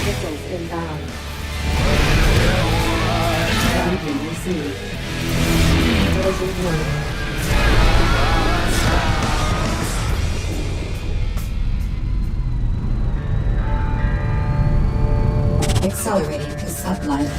Speaker 2: Missiles inbound. Bounty received. Collision warning. Accelerating to sublight.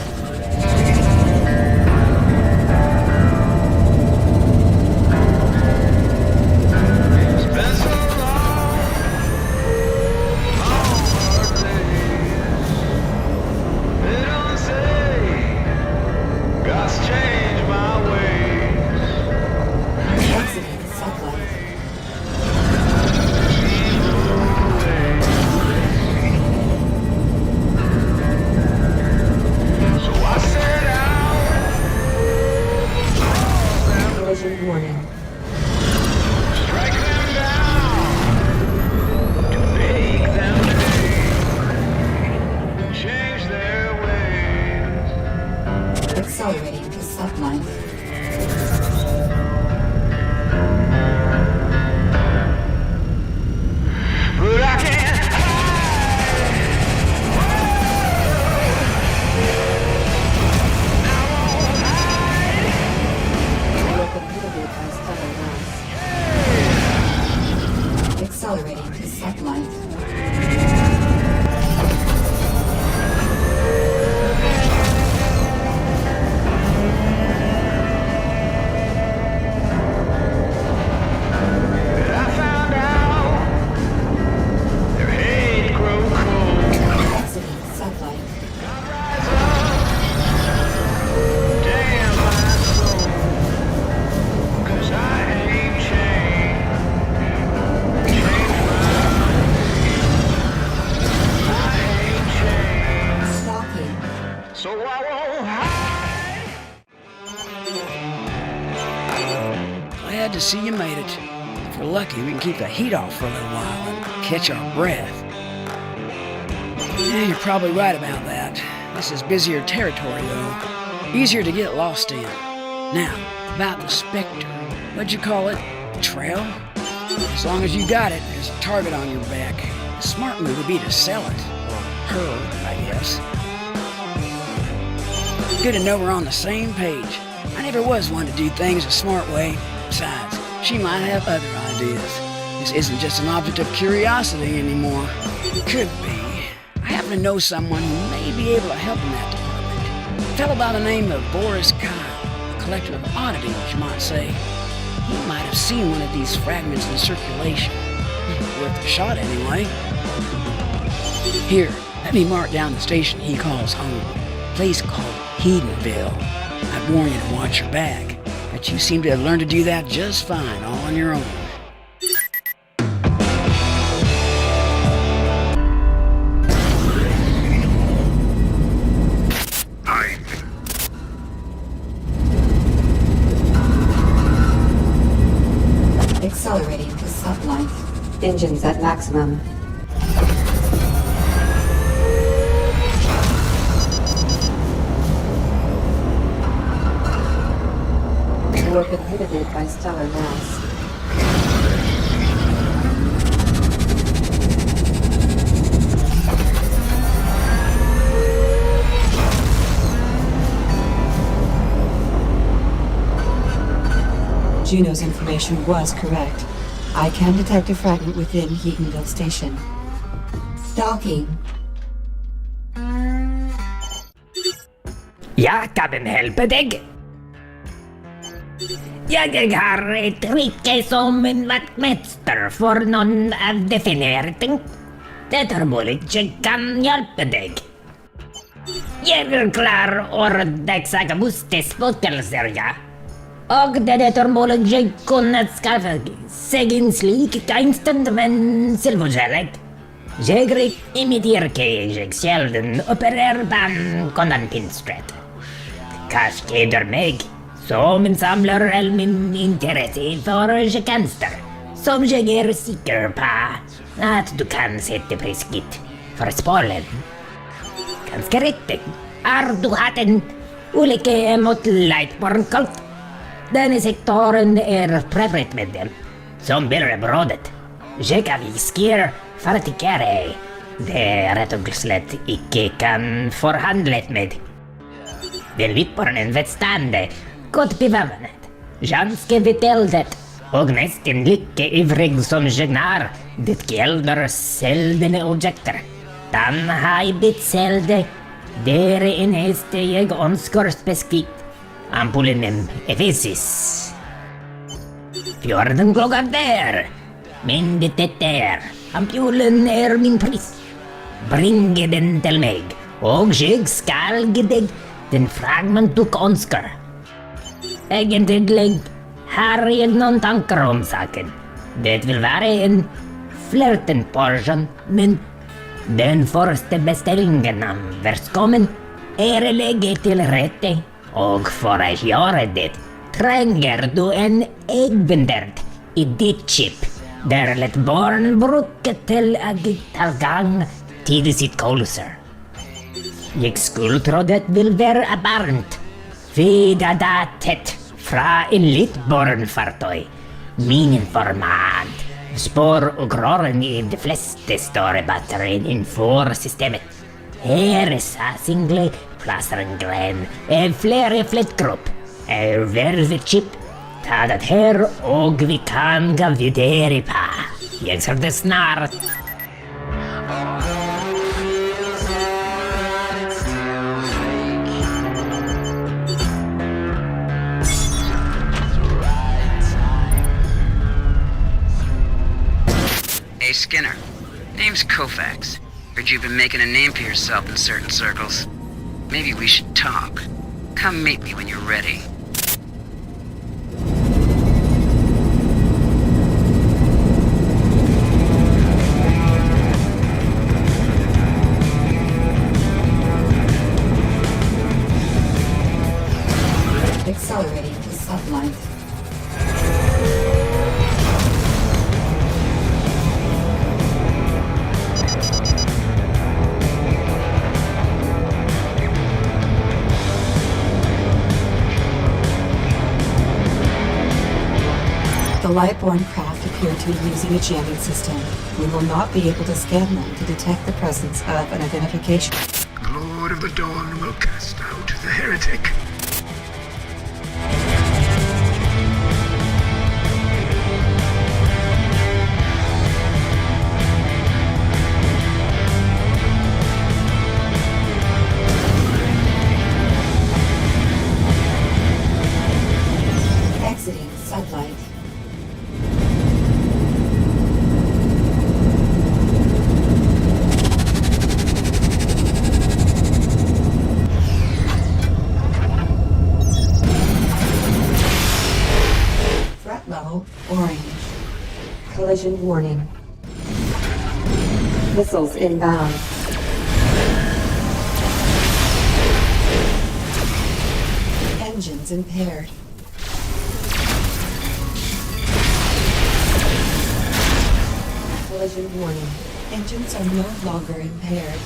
Speaker 9: to see you made it. If we're lucky, we can keep the heat off for a little while and catch our breath. Yeah, you're probably right about that. This is busier territory, though. Easier to get lost in. Now, about the Spectre. What'd you call it? Trail? As long as you got it, there's a target on your back. A smart move would be to sell it. Or her, I guess. Good to know we're on the same page. I never was one to do things a smart way. Besides, she might have other ideas. This isn't just an object of curiosity anymore. Could be. I happen to know someone who may be able to help in that department. A fellow by the name of Boris Kyle, a collector of oddities, you might say. He might have seen one of these fragments in circulation. Worth a shot, anyway. Here, let me mark down the station he calls home. A place called Hedenville. I'd warn you to watch your back, but you seem to have learned to do that just fine, all on your own.
Speaker 2: Accelerating to sublight. Engines at maximum. Warp inhibited by stellar mass. Juno's information was correct. I can detect a fragment within Heatonville Station. Docking.
Speaker 7: Jeg kan hjelpe deg. Jeg har et rike som en vaktmester for noen av definere ting. Dette mulig kan hjelpe deg. Jeg klar over dagsagabuste spøkelser, ja. Og dette mulig kunne skaffe seg en slik geinstand, men selvforskjellig. Jeg imiterer ikke jeg sjelden opererer på kondanpinstret. Hva skjeder meg? Som en samler all min interesse for tjenester, som jeg er sikker på at du kan sette pris gitt for spålen. Ganske riktig. Har du hatt en ulykke mot Lightborn-kult? Denne sektoren er prøvet med dem, som blir brådet. Jeg avvisker for at ikke er det rett og slett ikke kan forhandlet med. Den Lightbornen vedstande godt bevæpnet, ganske beteldet, og nesten like ivrig som Jegnar. Det gjelder sjeldne objekter. Den har jeg blitt sjelde. Det er eneste jeg ønsker spesifikt. Ampullen Ephesus. 14 klokker der. Men dette er. Ampullen er min pris. Bring den til meg, og jeg skal gi deg den fragment du ønsker. Egentlig har jeg noen tanker om saken. Det vil være en flirten portion, men den første bestillingen av verkskommen er legge til rette, og for å gjøre det trenger du en egenvendert i ditt chip, der lett barn bruker til å gi tilgang til sitt kolser. Jeg skulle tro det vil være barnt. Vida datet fra en Lightborn-fartøy. Min informant. Spår og røren i de fleste større batterier innenfor systemet. Her er sassinglig plasseren flere flettgrupp. Vervechip. Ta det her, og vi kan gå videre på. Jeg ser det snart.
Speaker 10: Hey, Skinner. Name's Koufax. Heard you've been making a name for yourself in certain circles. Maybe we should talk. Come meet me when you're ready.
Speaker 2: Accelerating to sublight. Lightborn craft appear to be using a jamming system. We will not be able to scan them to detect the presence of an identification.
Speaker 12: Lord of the Dawn will cast out the heretic.
Speaker 2: Exiting sublight. Threat level orange. Collision warning. Missiles inbound. Engines impaired. Collision warning. Engines are no longer impaired.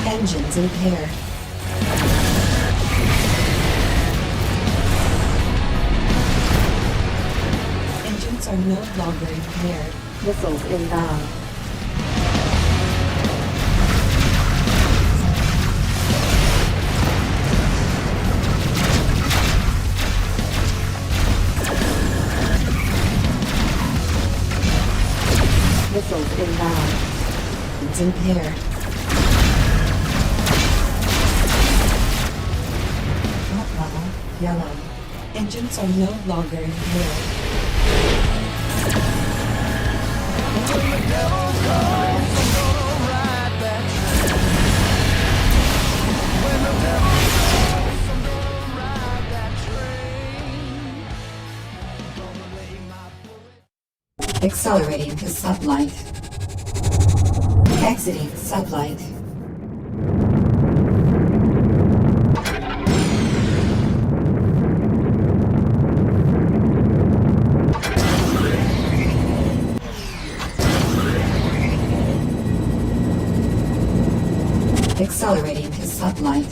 Speaker 2: Engines impaired. Engines are no longer impaired. Missiles inbound. Missiles inbound. It's impaired. Front level, yellow. Engines are no longer impaired. Accelerating to sublight. Exiting sublight. Accelerating to sublight.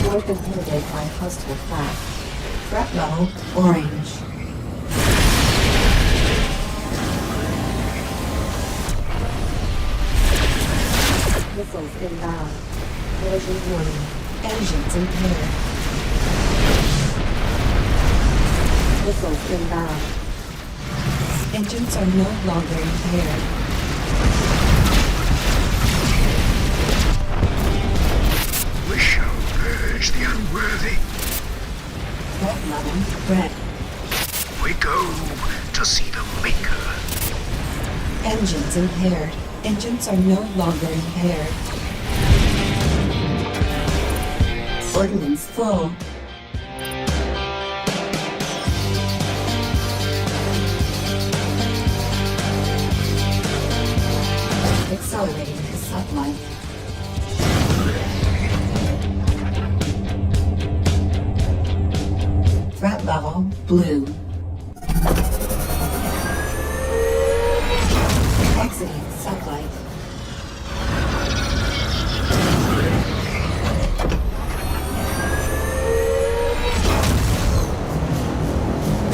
Speaker 2: North inhibited by hostile craft. Threat level orange. Missiles inbound. Collision warning. Engines impaired. Missiles inbound. Engines are no longer impaired.
Speaker 12: We shall purge the unworthy.
Speaker 2: Threat level red.
Speaker 12: We go to see the Maker.
Speaker 2: Engines impaired. Engines are no longer impaired. Ordnance full. Accelerating to sublight. Threat level blue. Exiting sublight.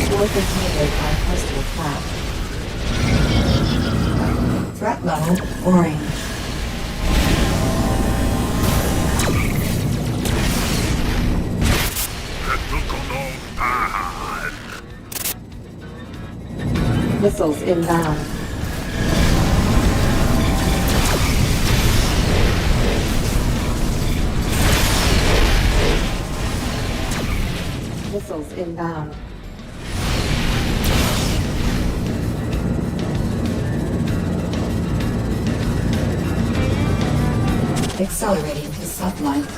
Speaker 2: North inhibited by hostile craft. Threat level orange. Missiles inbound. Missiles inbound. Accelerating to sublight.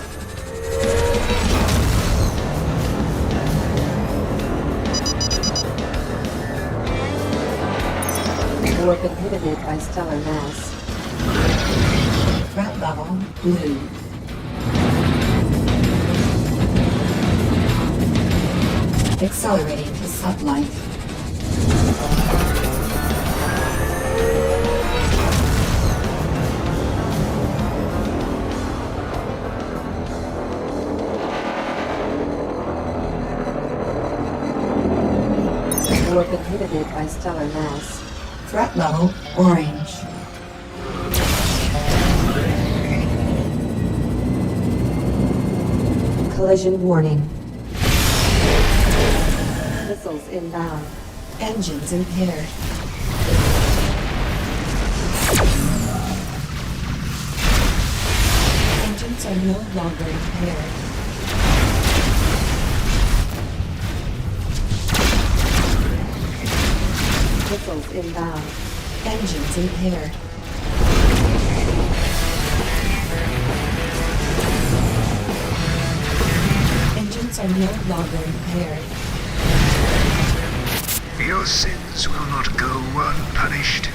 Speaker 2: Warp inhibited by stellar mass. Threat level blue. Accelerating to sublight. Warp inhibited by stellar mass. Threat level orange. Collision warning. Missiles inbound. Engines impaired. Engines are no longer impaired. Missiles inbound. Engines impaired. Engines are no longer impaired.
Speaker 12: Your sins will not go unpunished.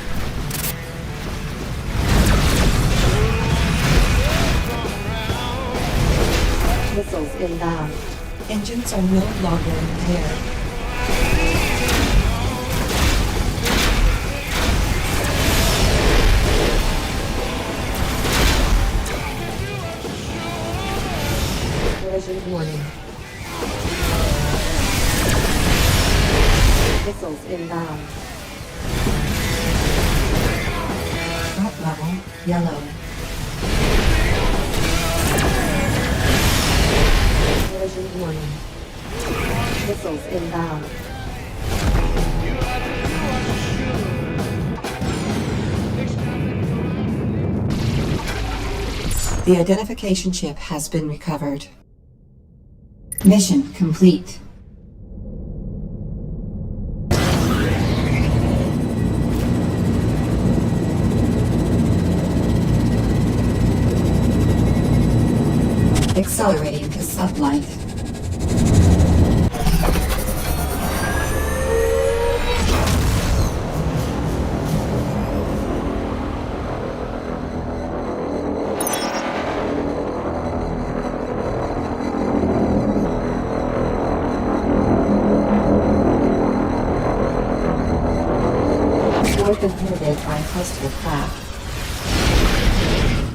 Speaker 2: Missiles inbound. Engines are no longer impaired. Collision warning. Missiles inbound. Threat level yellow. Collision warning. Missiles inbound. The identification chip has been recovered. Mission complete. Accelerating to sublight. Warp inhibited by hostile craft.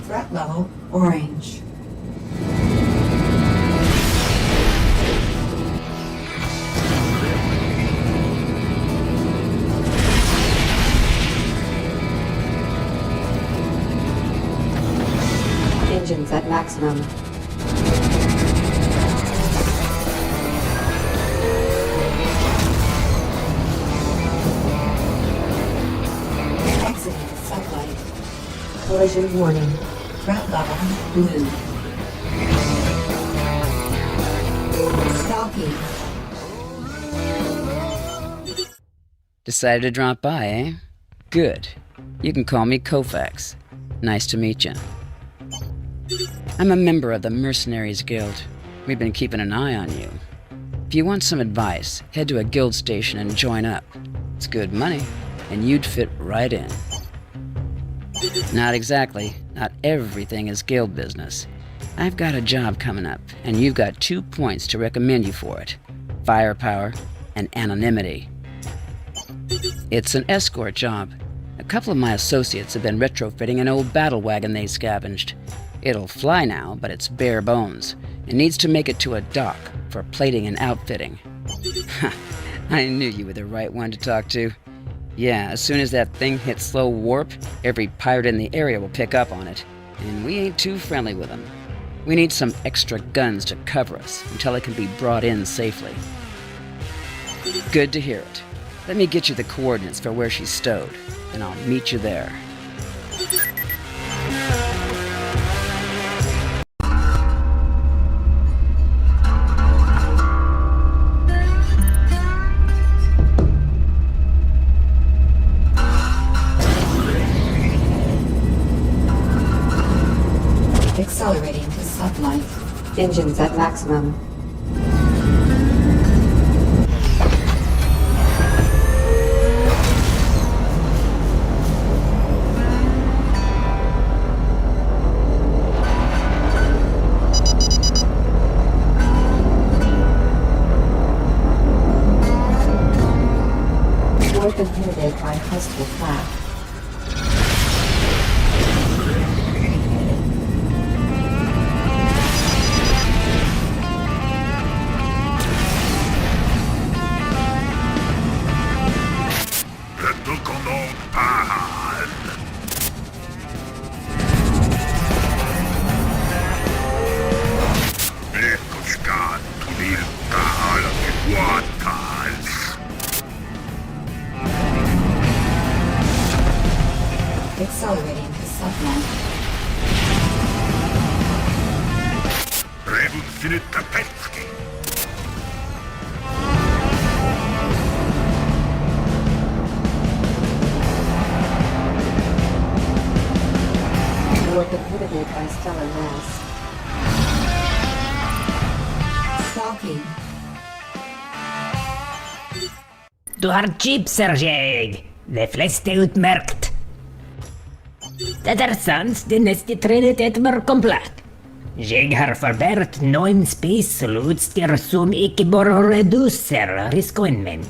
Speaker 2: Threat level orange. Engines at maximum. Exiting sublight. Collision warning. Threat level blue. Stalking.
Speaker 9: Decided to drop by, eh? Good. You can call me Koufax. Nice to meet you. I'm a member of the Mercenaries Guild. We've been keeping an eye on you. If you want some advice, head to a guild station and join up. It's good money, and you'd fit right in. Not exactly. Not everything is guild business. I've got a job coming up, and you've got 2 points to recommend you for it. Firepower and anonymity. It's an escort job. A couple of my associates have been retrofitting an old battle wagon they scavenged. It'll fly now, but it's bare bones. It needs to make it to a dock for plating and outfitting. I knew you were the right one to talk to. Yeah, as soon as that thing hits slow warp, every pirate in the area will pick up on it. And we ain't too friendly with them. We need some extra guns to cover us until it can be brought in safely. Good to hear it. Let me get you the coordinates for where she's stowed, and I'll meet you there.
Speaker 2: Accelerating to sublight. Engines at maximum. Accelerating to sublight.
Speaker 12: Revolutionary Kapetsky.
Speaker 2: Warp inhibited by stellar mass. Stalking.
Speaker 13: Du har chips, Sergej. De fleste utmerkt. Det er sant, det neste trinitet var komplett. Jeg har forbedret noen spisel utstyr som ikke bare reduserer risikoen min.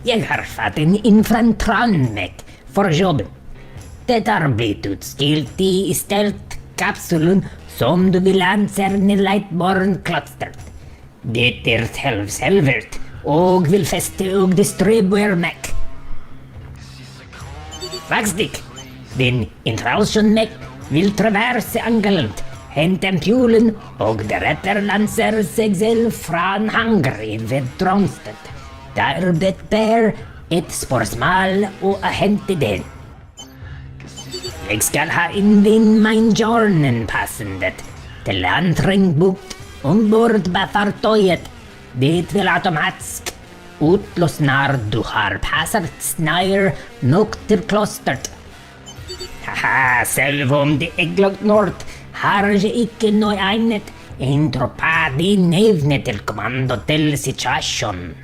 Speaker 13: Jeg har fått en infrantranmet for jobben. Det har blitt utstilt i stealth-kapsulen som du vil lansere en lightborn cluster. Det er selvservert og vil feste og distribuere Mac. Fagstikk, din intrusion Mac vil traverse angelant, hente ampulen og deretter lansere seg selv fra en hangar ved Tronstedt. Der det er et spørsmål å hente den. Jeg skal ha innvind mindjornen passendet til antrengbukt ombord på fartøyet. Det vil automatisk utløse når du har passet snær nok til klosteret. Haha, selv om det er gløgt nord, har jeg ikke noe egnet enn troppa din evne til kommando til situasjonen.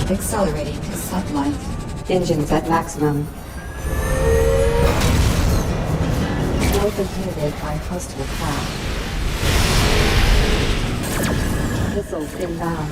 Speaker 2: Accelerating to sublight. Engines at maximum. Warp inhibited by hostile craft. Missiles inbound.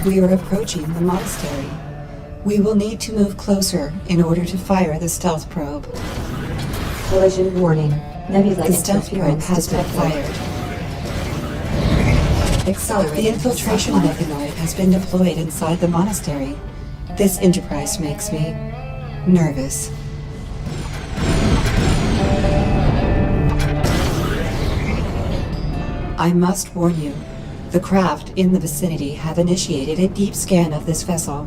Speaker 2: We are approaching the monastery. We will need to move closer in order to fire the stealth probe. Collision warning. Nebula the stealth probe has been fired. Accelerate. The infiltration mechanoid has been deployed inside the monastery. This enterprise makes me nervous. I must warn you. The craft in the vicinity have initiated a deep scan of this vessel.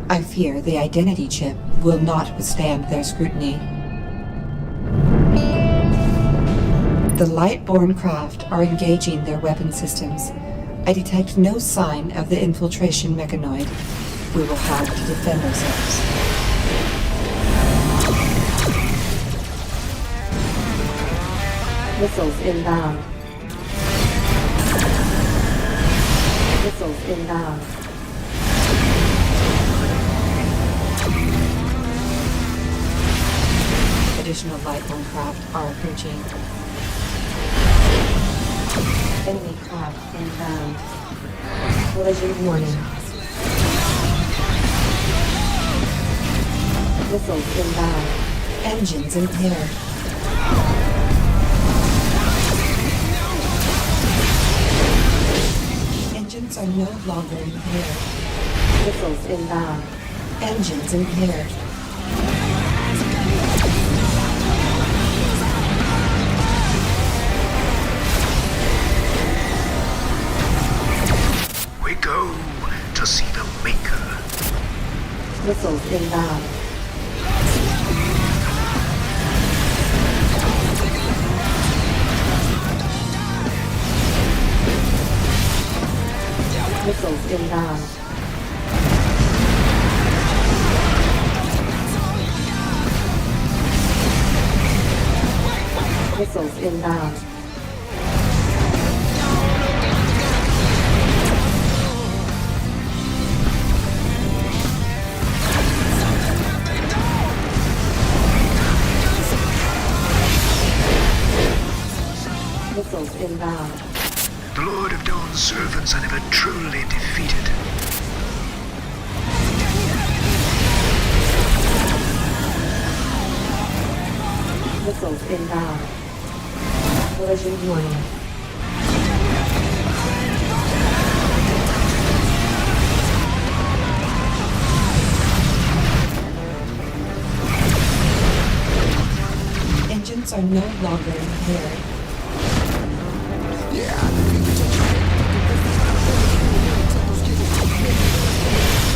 Speaker 2: I fear the identity chip will not withstand their scrutiny. The light-borne craft are engaging their weapon systems. I detect no sign of the infiltration mechanoid. We will have to defend ourselves. Missiles inbound. Missiles inbound. Additional light-borne craft are approaching. Enemy craft inbound. Collision warning. Missiles inbound. Engines impaired. Engines are no longer impaired. Missiles inbound. Engines impaired.
Speaker 12: We go to see the Maker.
Speaker 2: Missiles inbound. Missiles inbound. Missiles inbound. Missiles inbound.
Speaker 12: The Lord of Dawn's servants are never truly defeated.
Speaker 2: Missiles inbound. Collision warning. Engines are no longer impaired.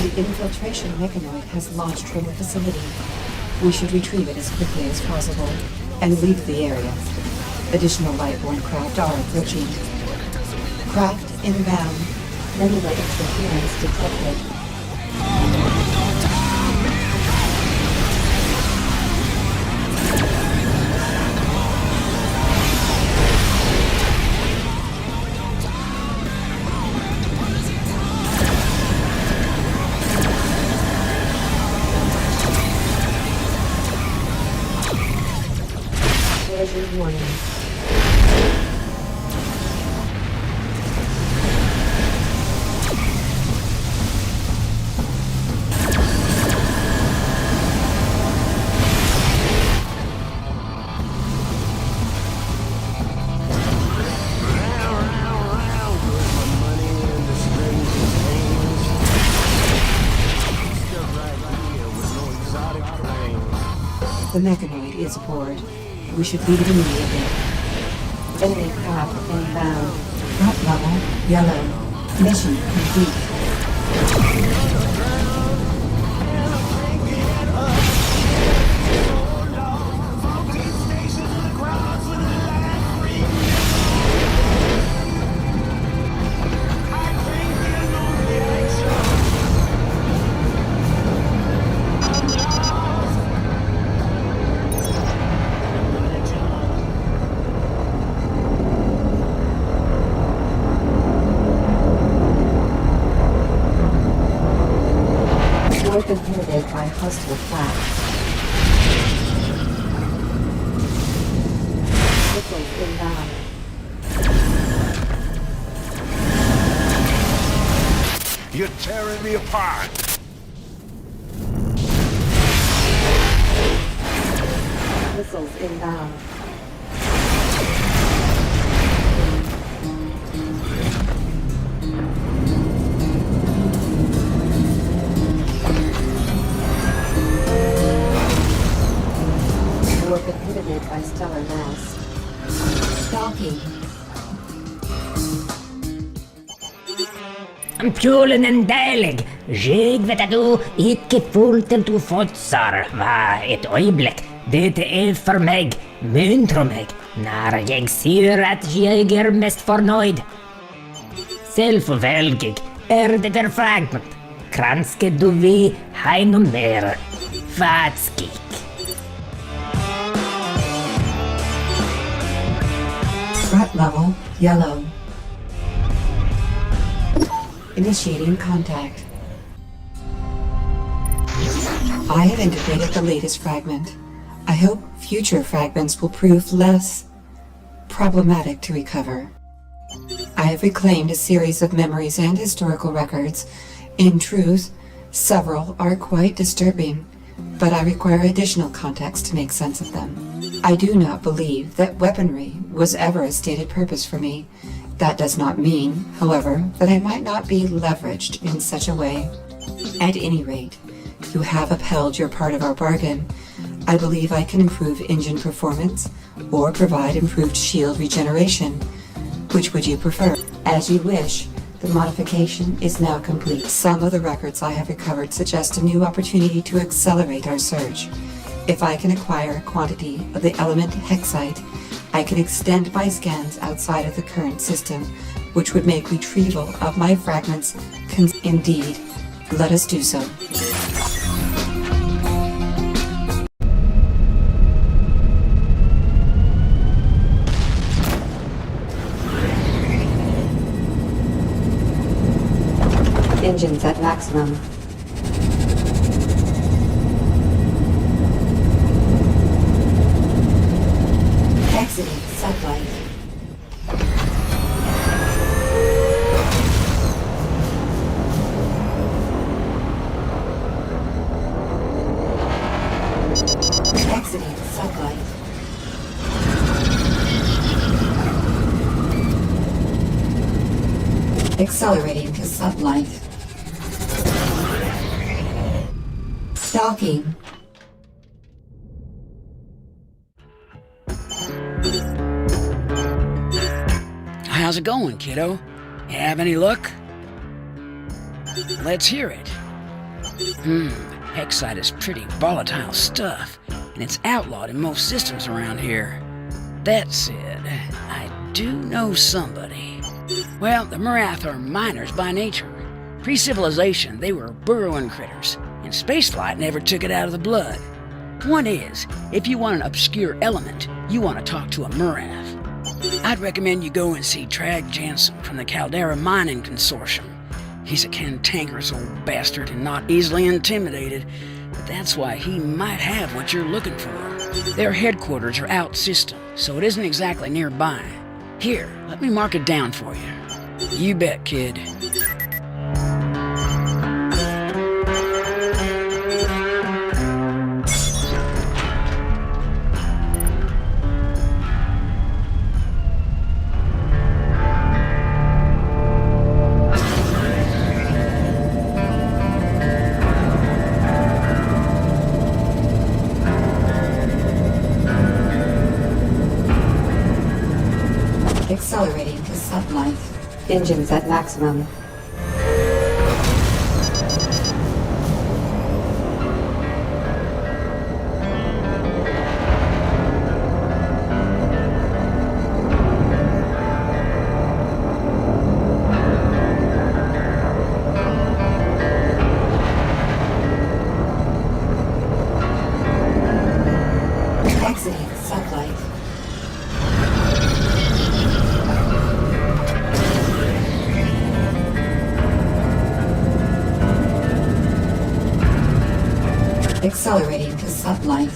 Speaker 2: The infiltration mechanoid has launched from the facility. We should retrieve it as quickly as possible and leave the area. Additional lightborne craft are approaching. Craft inbound. Nebula interference detected. Collision warning. The mechanoid is aboard. We should leave it immediately. Enemy craft inbound. Threat level yellow. Mission complete. Work inhibited by hostile flash. Missiles inbound.
Speaker 4: You're tearing me apart.
Speaker 2: Missiles inbound. Work inhibited by stellar mass. Stalking.
Speaker 13: Ampulen en deilig. Jeg vet at du ikke fullt til du fotsar. Hva et øyeblikk. Dette for meg. Muntro meg. Når jeg sier at jeg mest fornøyd. Selv velger jeg det fragment. Kanskje du vil ha noe mer. Fatskik.
Speaker 2: Threat level yellow. Initiating contact. I have integrated the latest fragment. I hope future fragments will prove less problematic to recover. I have reclaimed a series of memories and historical records. In truth, several are quite disturbing, but I require additional context to make sense of them. I do not believe that weaponry was ever a stated purpose for me. That does not mean, however, that I might not be leveraged in such a way. At any rate, you have upheld your part of our bargain. I believe I can improve engine performance or provide improved shield regeneration. Which would you prefer? As you wish. The modification is now complete. Some of the records I have recovered suggest a new opportunity to accelerate our search. If I can acquire a quantity of the element hexite, I can extend my scans outside of the current system, which would make retrieval of my fragments indeed. Let us do so. Engines at maximum. Exiting sublight. Exiting sublight. Accelerating to sublight. Stalking.
Speaker 9: How's it going, kiddo? You have any luck? Let's hear it. Hexite is pretty volatile stuff, and it's outlawed in most systems around here. That said, I do know somebody. Well, the Marath are miners by nature. Pre-civilization, they were burrowing critters, and spaceflight never took it out of the blood. Point is, if you want an obscure element, you want to talk to a Marath. I'd recommend you go and see Trag Jansen from the Caldera Mining Consortium. He's a cantankerous old bastard and not easily intimidated, but that's why he might have what you're looking for. Their headquarters are out system, so it isn't exactly nearby. Here, let me mark it down for you. You bet, kid.
Speaker 2: Accelerating to sublight. Engines at maximum. Exiting sublight. Accelerating to sublight.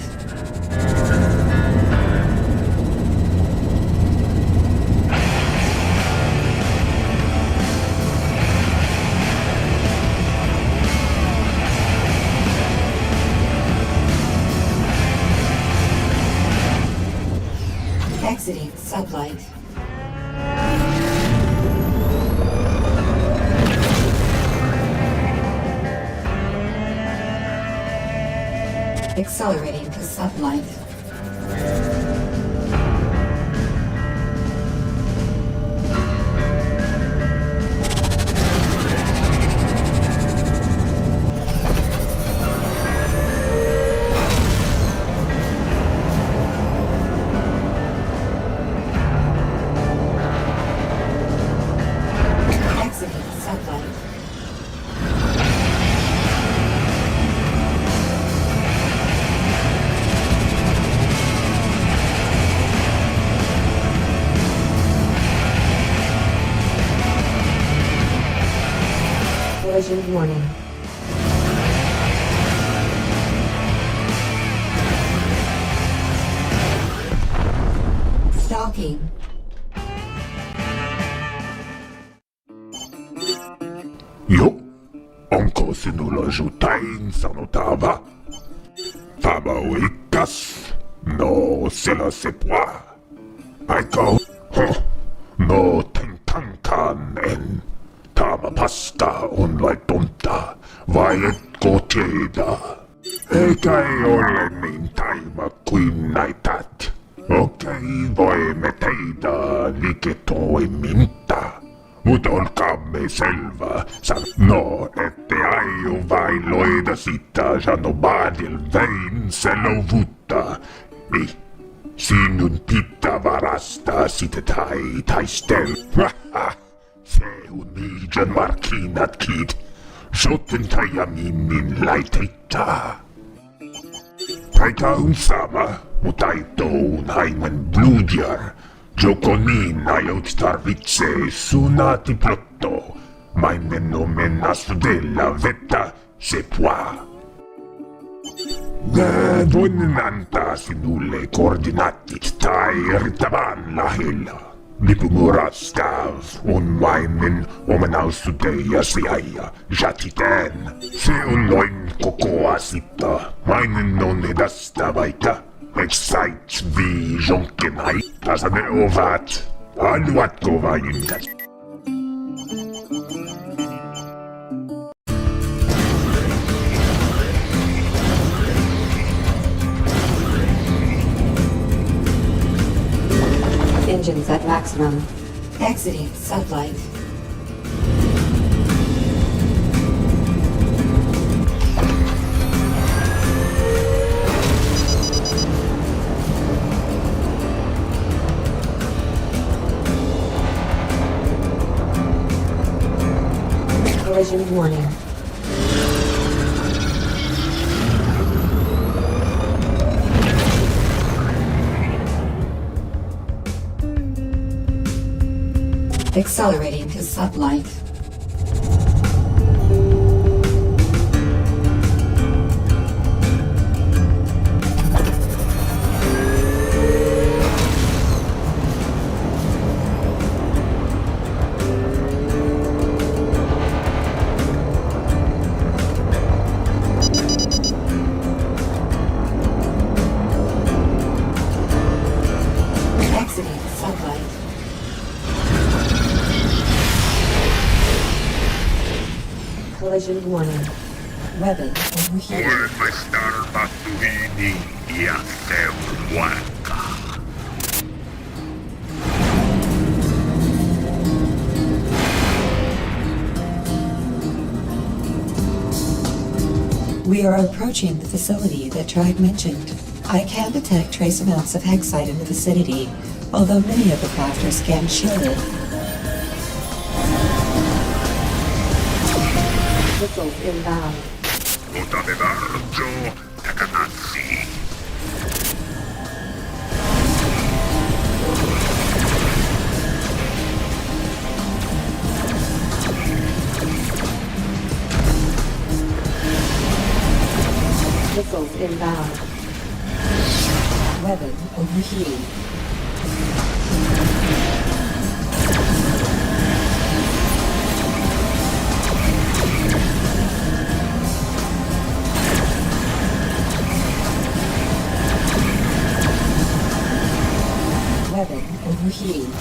Speaker 2: Exiting sublight. Accelerating to sublight. Exiting sublight. Collision warning. Stalking.
Speaker 3: Jo, onko sinulla jotain sanottavaa? Tämä oikeas? No, sillä se pua. Aiko? No, tenkankaan en. Tämä pasta on laitonta, vai etko tiedä? Eikä ei ole niin taima kuin näytät. Okei, voimme tehdä liiketoimintaa, Mutta olkaamme selvä. Sano, ette aio vailoida sitä, sano Badil vein se luovuttaa. Niin, sinun pitää varastaa sitä tai taistella. Se on niiden markkinatkin. Sotten tajaminin laitetta. Paikka on sama, mutta taito on aivan bloodia. Joko niin aiot tarvitsee sunaatiplotto. Mainen on mennä sudella vettä, se puaa. Mä voin antaa sinulle koordinaatit tai riittävän lähellä. Lipumurastav on mainen ominaisuudejasi ja jatiten. Se on noin koko asita. Mainen on edasta vaikka. Excite jonken aikansa ne ovat. Haluatko vain käs?
Speaker 2: Engines at maximum. Exiting sublight. Collision warning. Accelerating to sublight. Exiting sublight. Collision warning. Weapon overheating.
Speaker 3: Olemme starvattuini ja se on vaikka.
Speaker 2: We are approaching the facility that Tribe mentioned. I can detect trace amounts of hexite in the vicinity, although many of the craft are scan shielded. Missiles inbound.
Speaker 3: Otamme varjo takanatsi.
Speaker 2: Missiles inbound. Weapon overheating. Weapon overheating.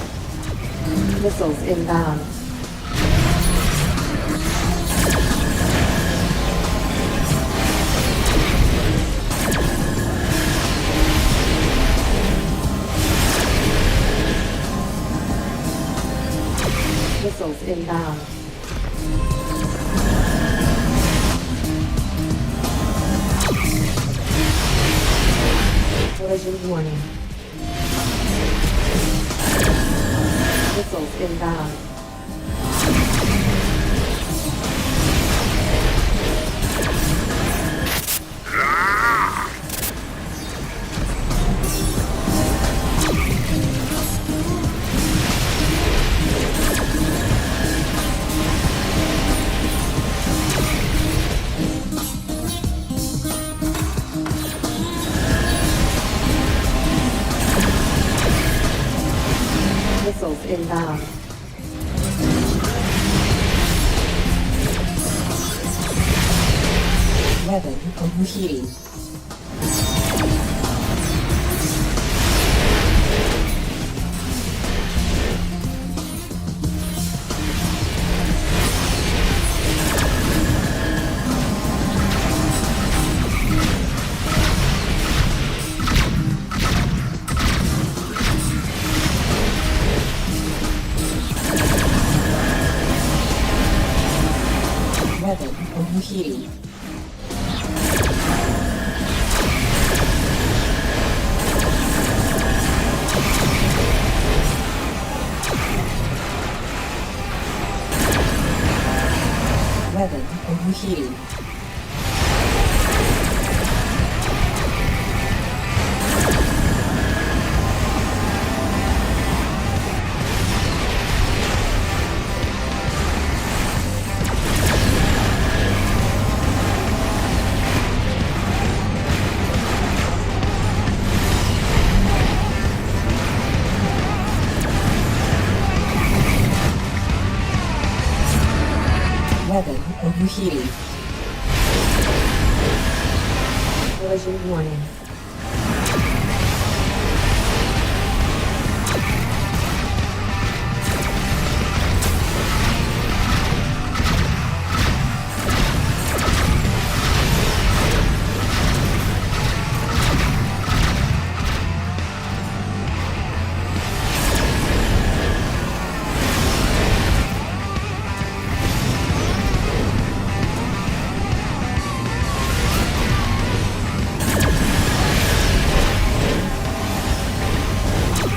Speaker 2: Missiles inbound. Missiles inbound. Collision warning. Missiles inbound. Missiles inbound. Weapon overheating. overheating. Collision warning.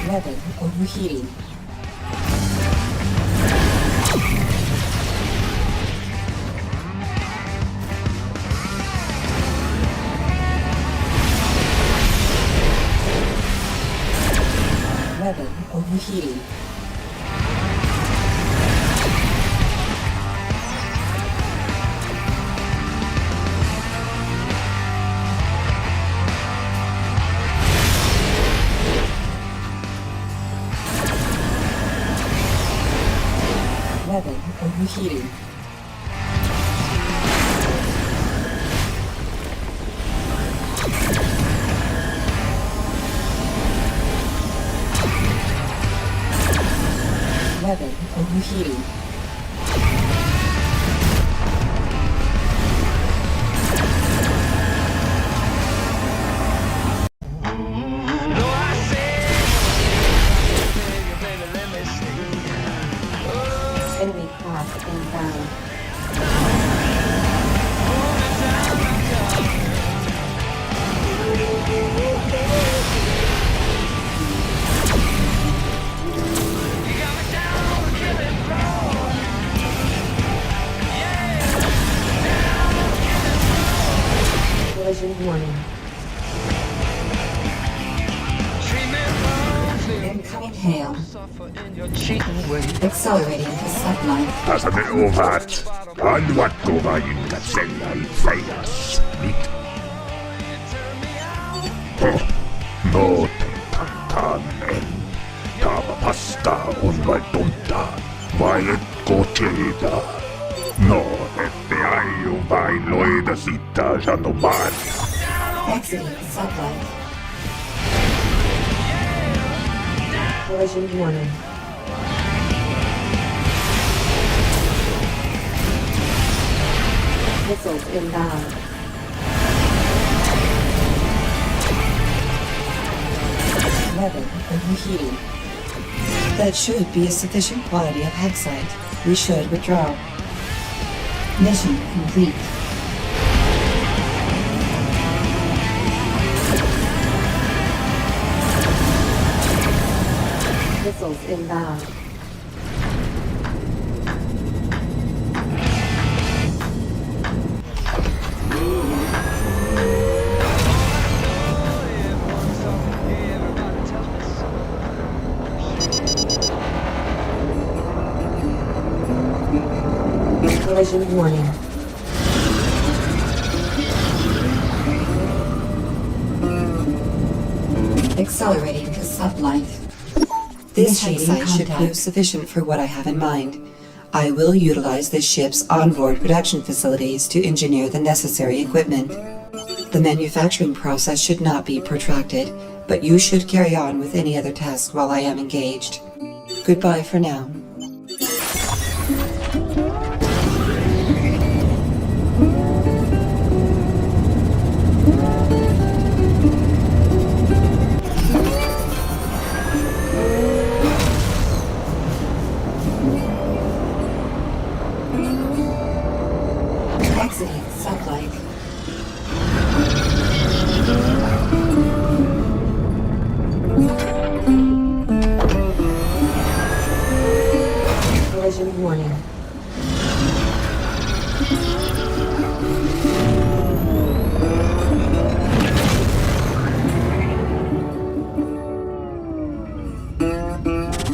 Speaker 2: Weapon overheating. Weapon overheating. Weapon overheating. Weapon overheating. Enemy craft inbound. Collision warning. Incoming hail. Accelerating to sublight.
Speaker 3: Pääsemme ovat. Haluatko vain katsella itseäsi? Mit? No, tannen. Tämä paskaa on vain tuntaa. Vai etko tiedä? No, ette aio vain loida sitä sanomaan.
Speaker 2: Exiting sublight. Collision warning. Missiles inbound. Weapon overheating. That should be a sufficient quantity of hexite. We should withdraw. Mission complete. Missiles inbound. Collision warning. Accelerating to sublight. This hexite should prove sufficient for what I have in mind. I will utilize this ship's onboard production facilities to engineer the necessary equipment. The manufacturing process should not be protracted, but you should carry on with any other tasks while I am engaged. Goodbye for now. Exiting sublight. Collision warning.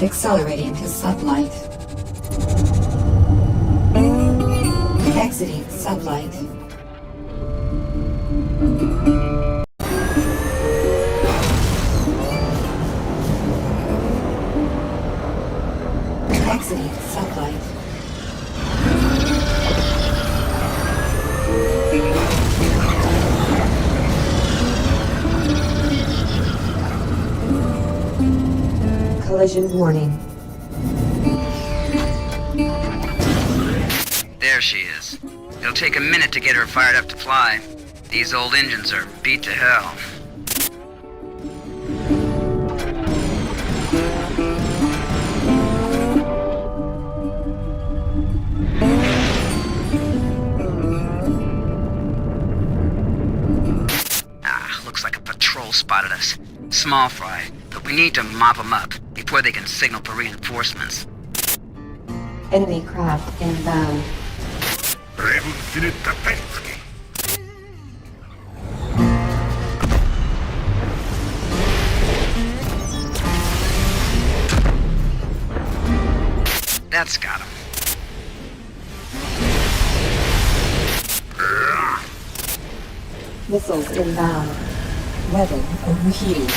Speaker 2: Accelerating to sublight. Exiting sublight. Exiting sublight. Collision warning.
Speaker 10: There she is. It'll take a minute to get her fired up to fly. These old engines are beat to hell. Looks like a patrol spotted us. Small fry, but we need to mop them up before they can signal for reinforcements.
Speaker 2: Enemy craft inbound.
Speaker 10: That's got him.
Speaker 2: Missiles inbound. Weapon overheating.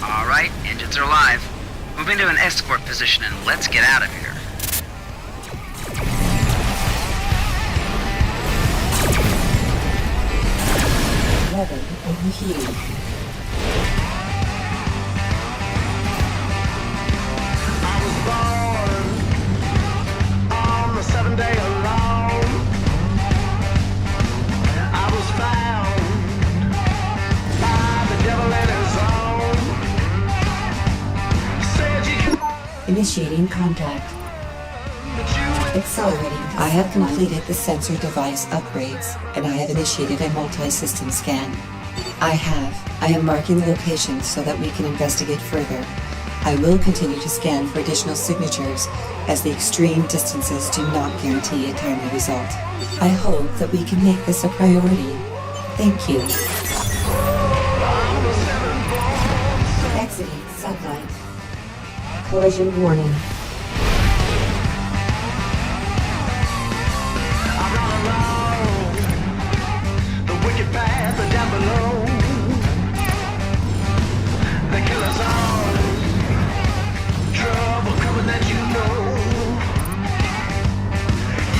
Speaker 10: All right, engines are live. Move into an escort position and let's get out of here.
Speaker 2: Weapon overheating.
Speaker 6: I was born on the 7th day of law. I was found by the devil in his own. Said you can
Speaker 2: Initiating contact. Accelerating. I have completed the sensor device upgrades, and I have initiated a multi-system scan. I am marking the location so that we can investigate further. I will continue to scan for additional signatures, as the extreme distances do not guarantee a timely result. I hope that we can make this a priority. Thank you. Exiting sublight. Collision warning.
Speaker 6: down below. The killer's on. Trouble coming that you know.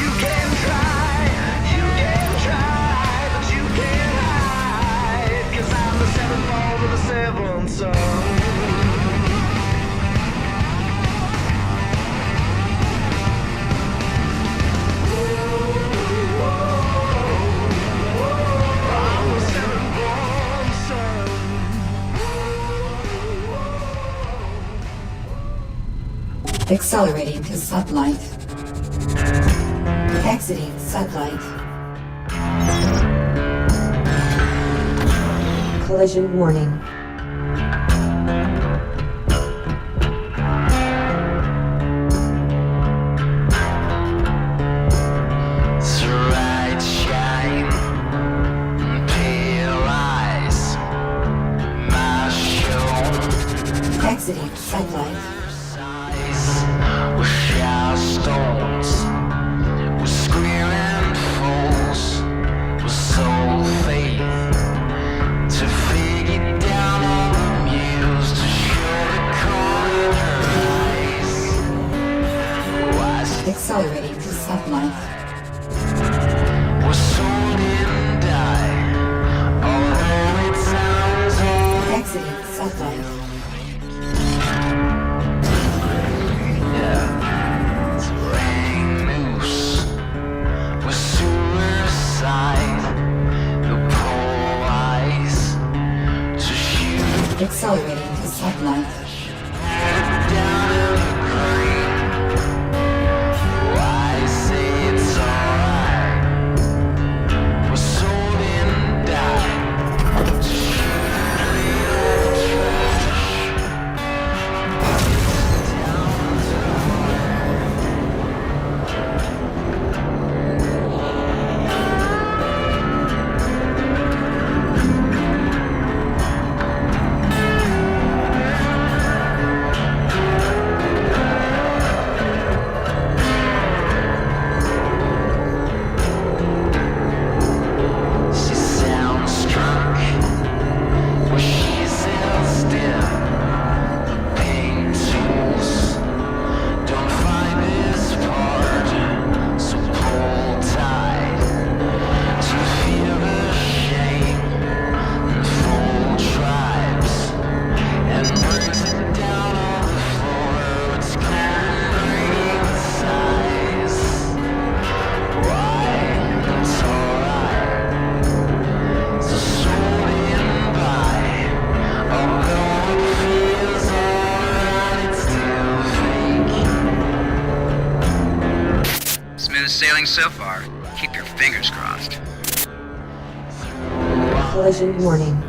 Speaker 6: You can try, but you can't hide. 'Cause I'm the seventh born of the seventh son.
Speaker 2: Accelerating to sublight. Exiting sublight. Collision warning.
Speaker 6: Bright shine, pale eyes, my show.
Speaker 2: Exiting sublight.
Speaker 6: With shower stones, with screaming fools, with soul faith to figure down on the muse to show the corner eyes.
Speaker 2: Accelerating to sublight.
Speaker 6: We're sold and die, although it sounds all.
Speaker 2: Exiting sublight. Accelerating to sublight.
Speaker 10: sailing so far. Keep your fingers crossed.
Speaker 2: Collision warning.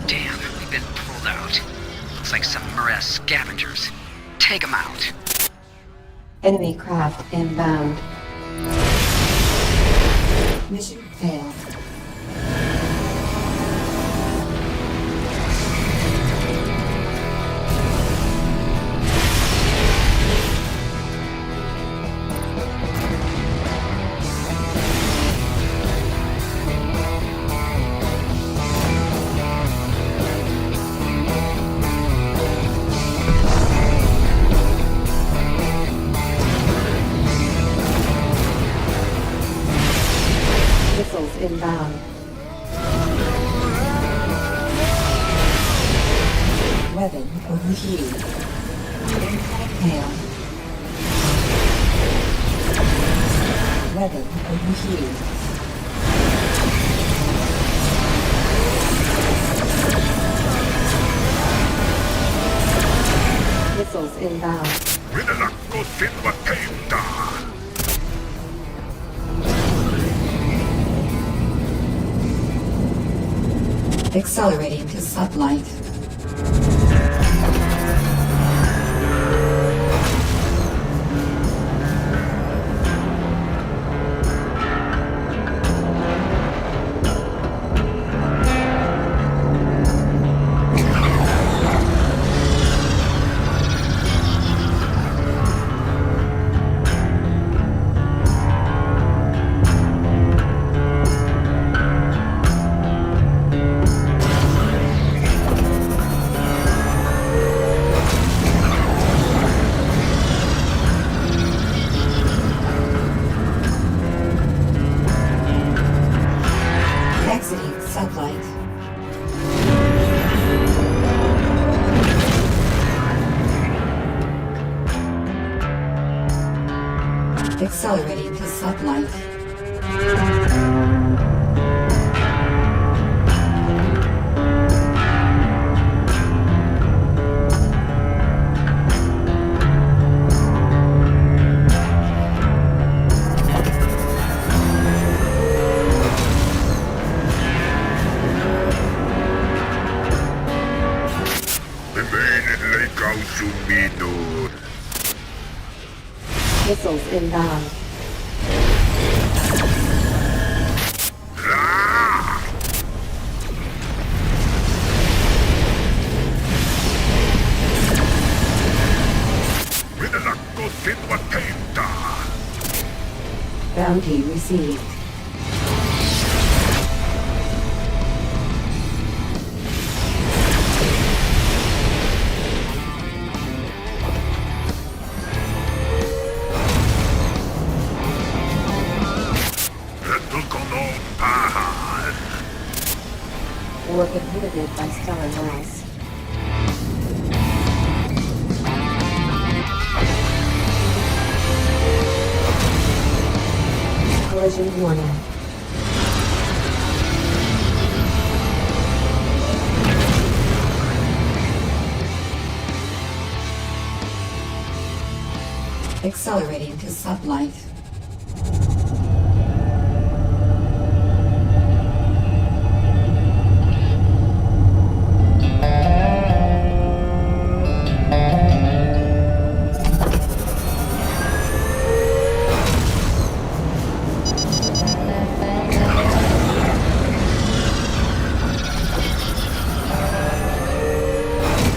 Speaker 10: Damn, we've been pulled out. Looks like some Murrah scavengers. Take them out.
Speaker 2: Enemy craft inbound. Mission failed. Missiles inbound. Weapon overheating. Impact hail. Weapon overheating. Missiles inbound.
Speaker 12: Rinalakko sinua teiltä!
Speaker 2: Accelerating to sublight. Exiting sublight. Accelerating to sublight.
Speaker 12: Viimeinen leikkaus sun minuun.
Speaker 2: Missiles inbound.
Speaker 12: Rinalakko sinua teiltä!
Speaker 2: Bounty received.
Speaker 12: Retulkoon päähän!
Speaker 2: Work inhibited by stellar mass. Collision warning. Accelerating to sublight.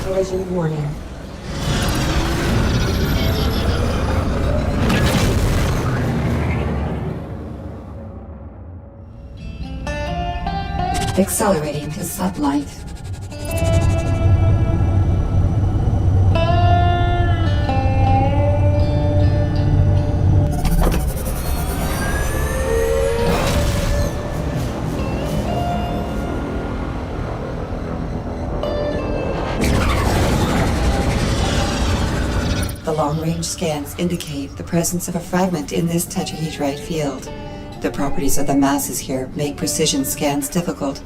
Speaker 2: Collision warning. Accelerating to sublight. The long-range scans indicate the presence of a fragment in this tetrahedrite field. The properties of the masses here make precision scans difficult.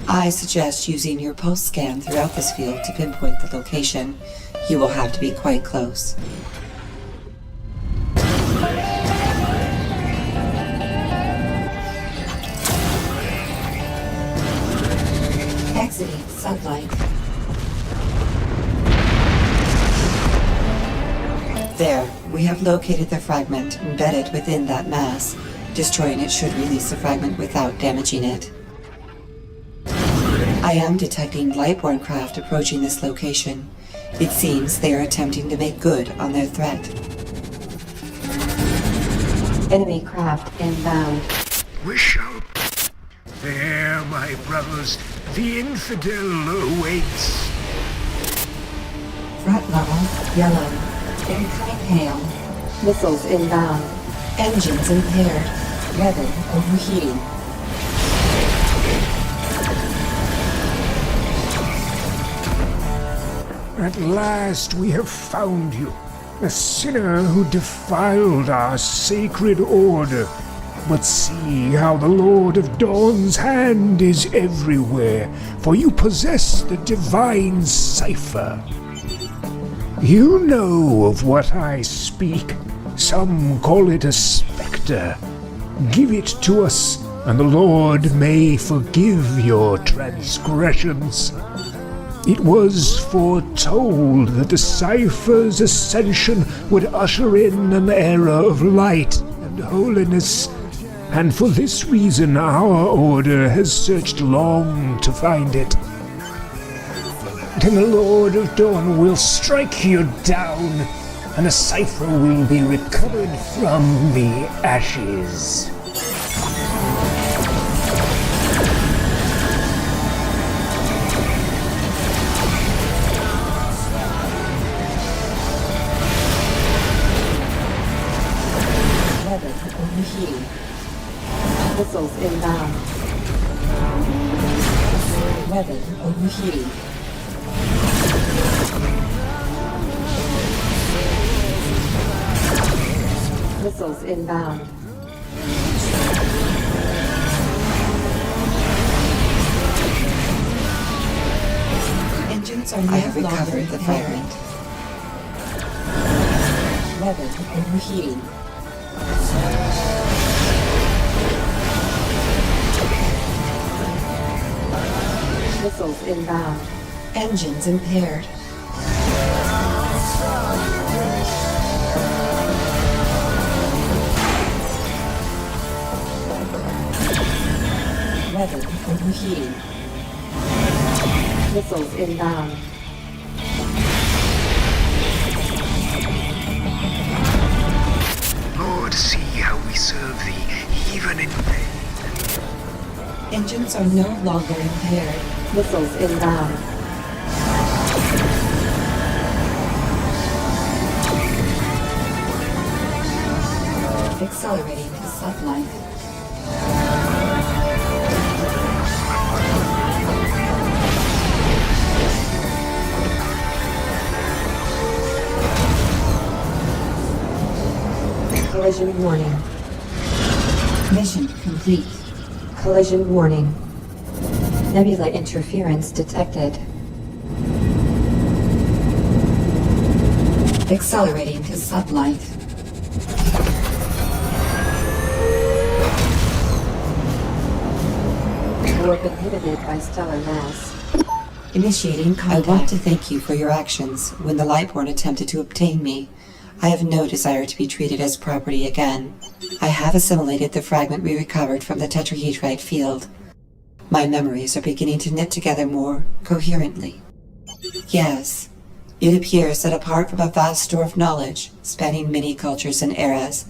Speaker 2: I suggest using your pulse scan throughout this field to pinpoint the location. You will have to be quite close. Exiting sublight. There, we have located the fragment embedded within that mass. Destroying it should release the fragment without damaging it. I am detecting Lightborn craft approaching this location. It seems they are attempting to make good on their threat. Enemy craft inbound.
Speaker 12: We shall. There, my brothers, the infidel awaits.
Speaker 2: Threat level yellow. Incoming hail. Missiles inbound. Engines impaired. Weather overheating.
Speaker 3: At last we have found you, a sinner who defiled our sacred order. But see how the Lord of Dawn's hand is everywhere, for you possess the divine cipher. You know of what I speak. Some call it a spectre. Give it to us, and the Lord may forgive your transgressions. It was foretold that the cipher's ascension would usher in an era of light and holiness, and for this reason our order has searched long to find it. Then the Lord of Dawn will strike you down, and the cipher will be recovered from the ashes.
Speaker 2: Weather overheating. Missiles inbound. Weather overheating. Missiles inbound. Engines are I have recovered the fragment. Weather overheating. Missiles inbound. Engines impaired. Weather overheating. Missiles inbound.
Speaker 12: Lord, see how we serve thee, even in pain.
Speaker 2: Engines are no longer impaired. Missiles inbound. Accelerating to sublight. Collision warning. Mission complete. Collision warning. Nebula interference detected. Accelerating to sublight. Warp inhibited by stellar mass. Initiating contact. I want to thank you for your actions when the Lightborn attempted to obtain me. I have no desire to be treated as property again. I have assimilated the fragment we recovered from the tetrahedrite field. My memories are beginning to knit together more coherently. Yes, it appears that apart from a vast store of knowledge, spanning many cultures and eras,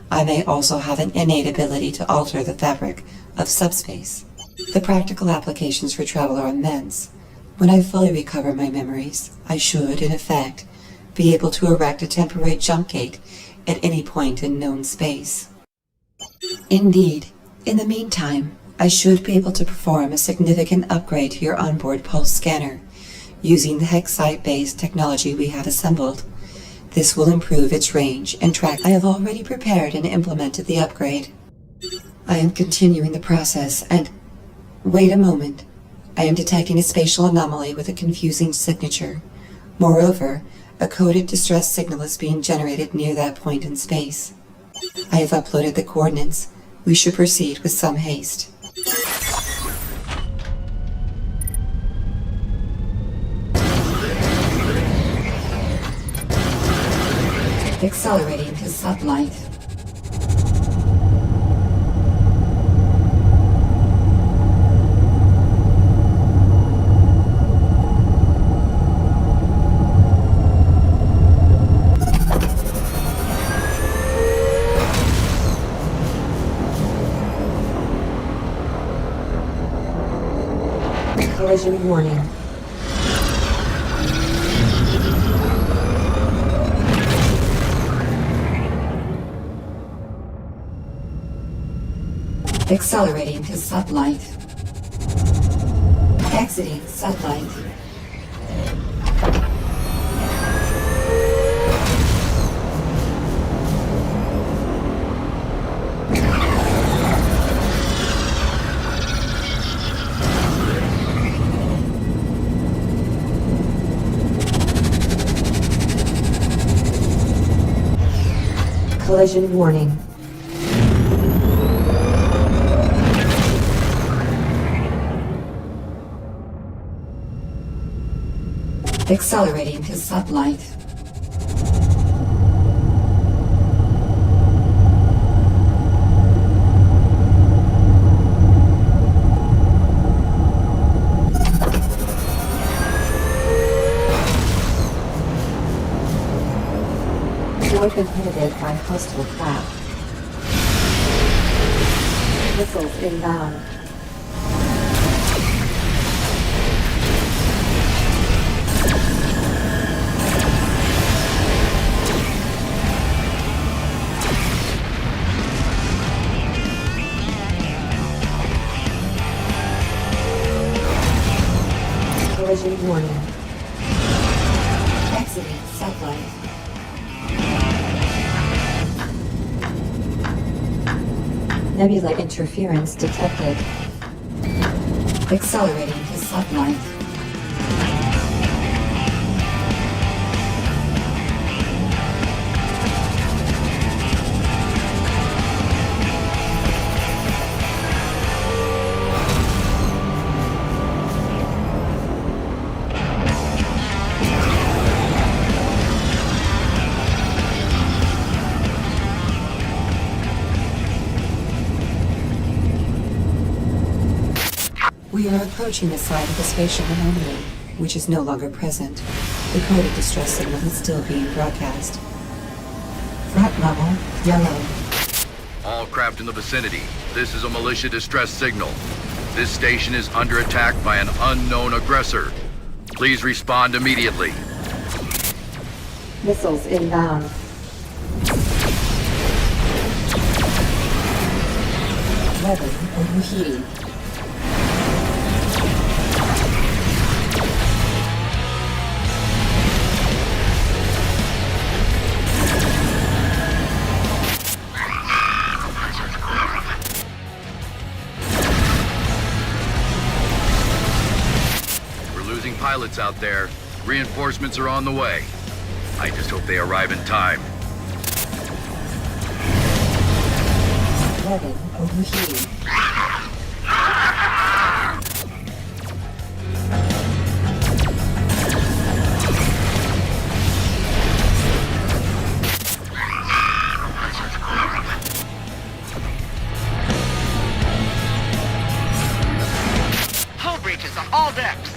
Speaker 2: I may also have an innate ability to alter the fabric of subspace. The practical applications for travel are immense. When I fully recover my memories, I should, in effect, be able to erect a temporary jump gate at any point in known space. Indeed, in the meantime, I should be able to perform a significant upgrade to your onboard pulse scanner, using the Hexite-based technology we have assembled. This will improve its range and track. I have already prepared and implemented the upgrade. I am continuing the process, and... Wait a moment. I am detecting a spatial anomaly with a confusing signature. Moreover, a coded distress signal is being generated near that point in space. I have uploaded the coordinates. We should proceed with some haste. Accelerating to sublight. Collision warning. Accelerating to sublight. Exiting sublight. Collision warning. Accelerating to sublight. Warp inhibited by hostile craft. Missiles inbound. Collision warning. Exiting sublight. Nebula interference detected. Accelerating to sublight. We are approaching the site of the spatial anomaly, which is no longer present. The coded distress signal is still being broadcast. Front level, yellow.
Speaker 11: All craft in the vicinity. This is a militia distress signal. This station is under attack by an unknown aggressor. Please respond immediately.
Speaker 2: Missiles inbound. Weather overheating.
Speaker 11: Pilots out there. Reinforcements are on the way. I just hope they arrive in time.
Speaker 2: Weather overheating.
Speaker 10: Hull breaches on all decks.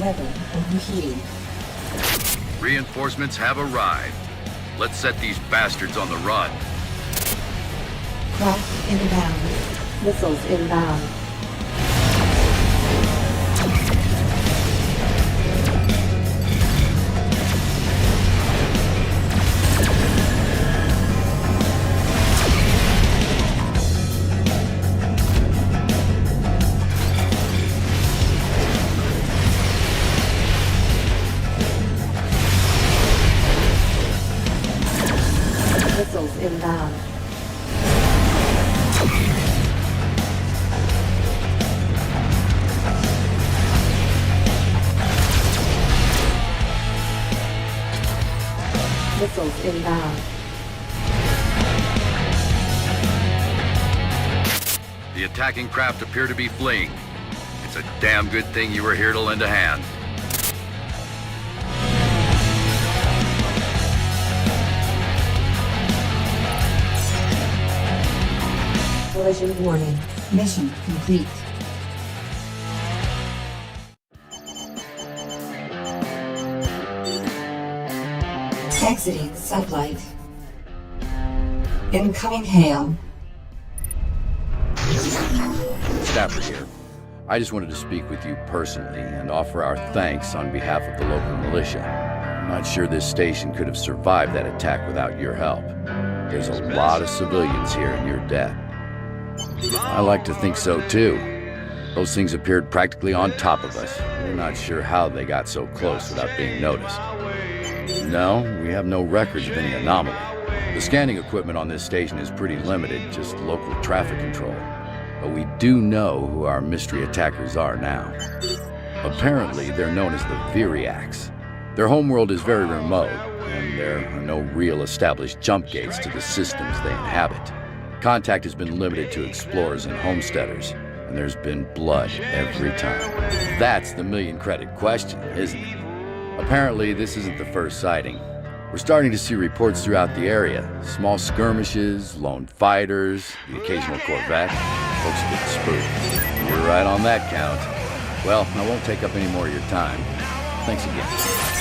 Speaker 2: Weather overheating.
Speaker 11: Reinforcements have arrived. Let's set these bastards on the run.
Speaker 2: Craft inbound. Missiles inbound. Missiles inbound.
Speaker 11: The attacking craft appear to be fleeing. It's a damn good thing you were here to lend a hand.
Speaker 2: Collision warning. Mission complete. Exiting sublight. Incoming hail.
Speaker 1: Staffer here. I just wanted to speak with you personally and offer our thanks on behalf of the local militia. I'm not sure this station could have survived that attack without your help. There's a lot of civilians here in your debt. I like to think so too. Those things appeared practically on top of us. We're not sure how they got so close without being noticed. No, we have no records of any anomaly. The scanning equipment on this station is pretty limited, just local traffic control. But we do know who our mystery attackers are now. Apparently, they're known as the Viriacs. Their homeworld is very remote, and there are no real established jump gates to the systems they inhabit. Contact has been limited to explorers and homesteaders, and there's been blood every time. That's the million-credit question, isn't it? Apparently, this isn't the first sighting. We're starting to see reports throughout the area. Small skirmishes, lone fighters, the occasional Corvette. Folks are getting spooked. You're right on that count. Well, I won't take up any more of your time. Thanks again.